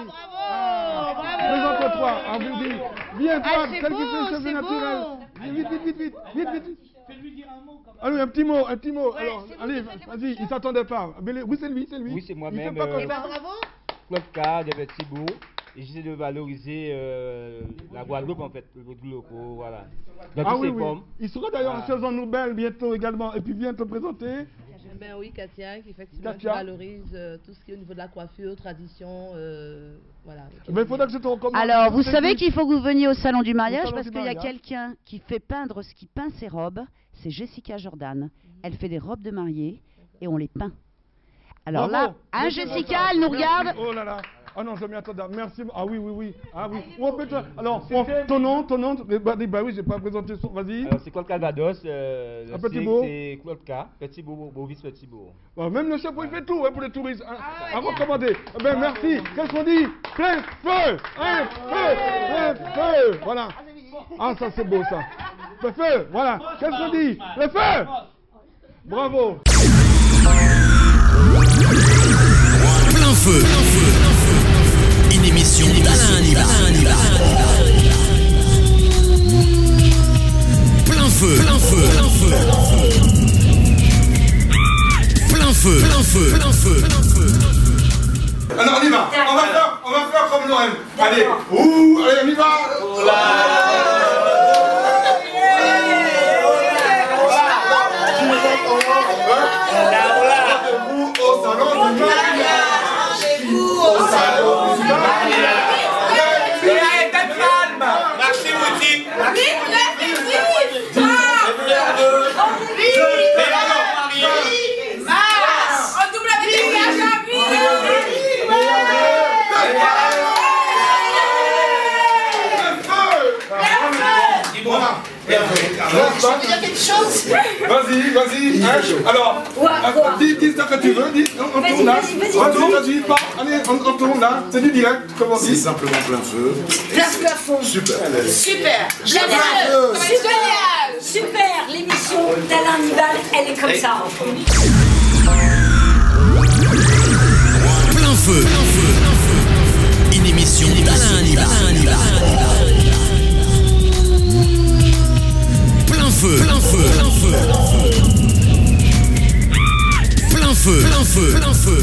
Bravo.
Présente-toi.
Viens, toi,
c'est
celle
beau,
qui fait le cheveu naturel. Vite.
Fais-lui dire un mot quand même.
Ah oui, un petit mot. Alors, allez, vas-y, il s'attendait pas. Oui, c'est lui.
Oui, c'est moi-même.
Bravo.
Claude K de Thibault. Et j'essaie de valoriser la Guadeloupe, en fait, le locaux, voilà. Dans toutes ces formes.
Il sera d'ailleurs à Chaises en Nouvelles bientôt également. Et puis, viens te présenter.
Oui, Katia, qui effectivement valorise tout ce qui est au niveau de la coiffure, tradition, voilà.
Mais il faudra que je te recommande.
Alors, vous savez qu'il faut que vous veniez au salon du mariage parce qu'il y a quelqu'un qui fait peindre ce qui peint ses robes. C'est Jessica Jordan. Elle fait des robes de mariée et on les peint. Alors là, Jessica, elle nous regarde.
Oh là là. Ah non, je m'y attendais. Merci. Ah oui. On peut alors, ton nom. Oui, j'ai pas présenté son. Vas-y.
C'est Claude Calvados.
Petit Beau.
C'est Claude K. Petit Beau, Bovis Petit Beau.
Même le chef, il fait tout pour les touristes. À recommander. Merci. Qu'est-ce qu'on dit? Plein feu. Feu. Voilà. Ah, ça c'est beau ça. Le feu. Voilà. Qu'est-ce qu'on dit? Le feu. Bravo.
Plein feu. Une émission d'Alain Hannibal. Plein feu.
Alors on y va. On va faire comme Noël. Allez, on y va. Vas-y. Alors, dis ce que tu veux, on tourne là. Vas-y, allez, on tourne là. C'est du direct, comme on dit.
C'est simplement plein feu.
Place plafond.
Super.
Génial. Super. L'émission d'Alain Hannibal, elle est comme ça.
Plein feu. Une émission d'Alain Hannibal. Plein feu. Plein feu.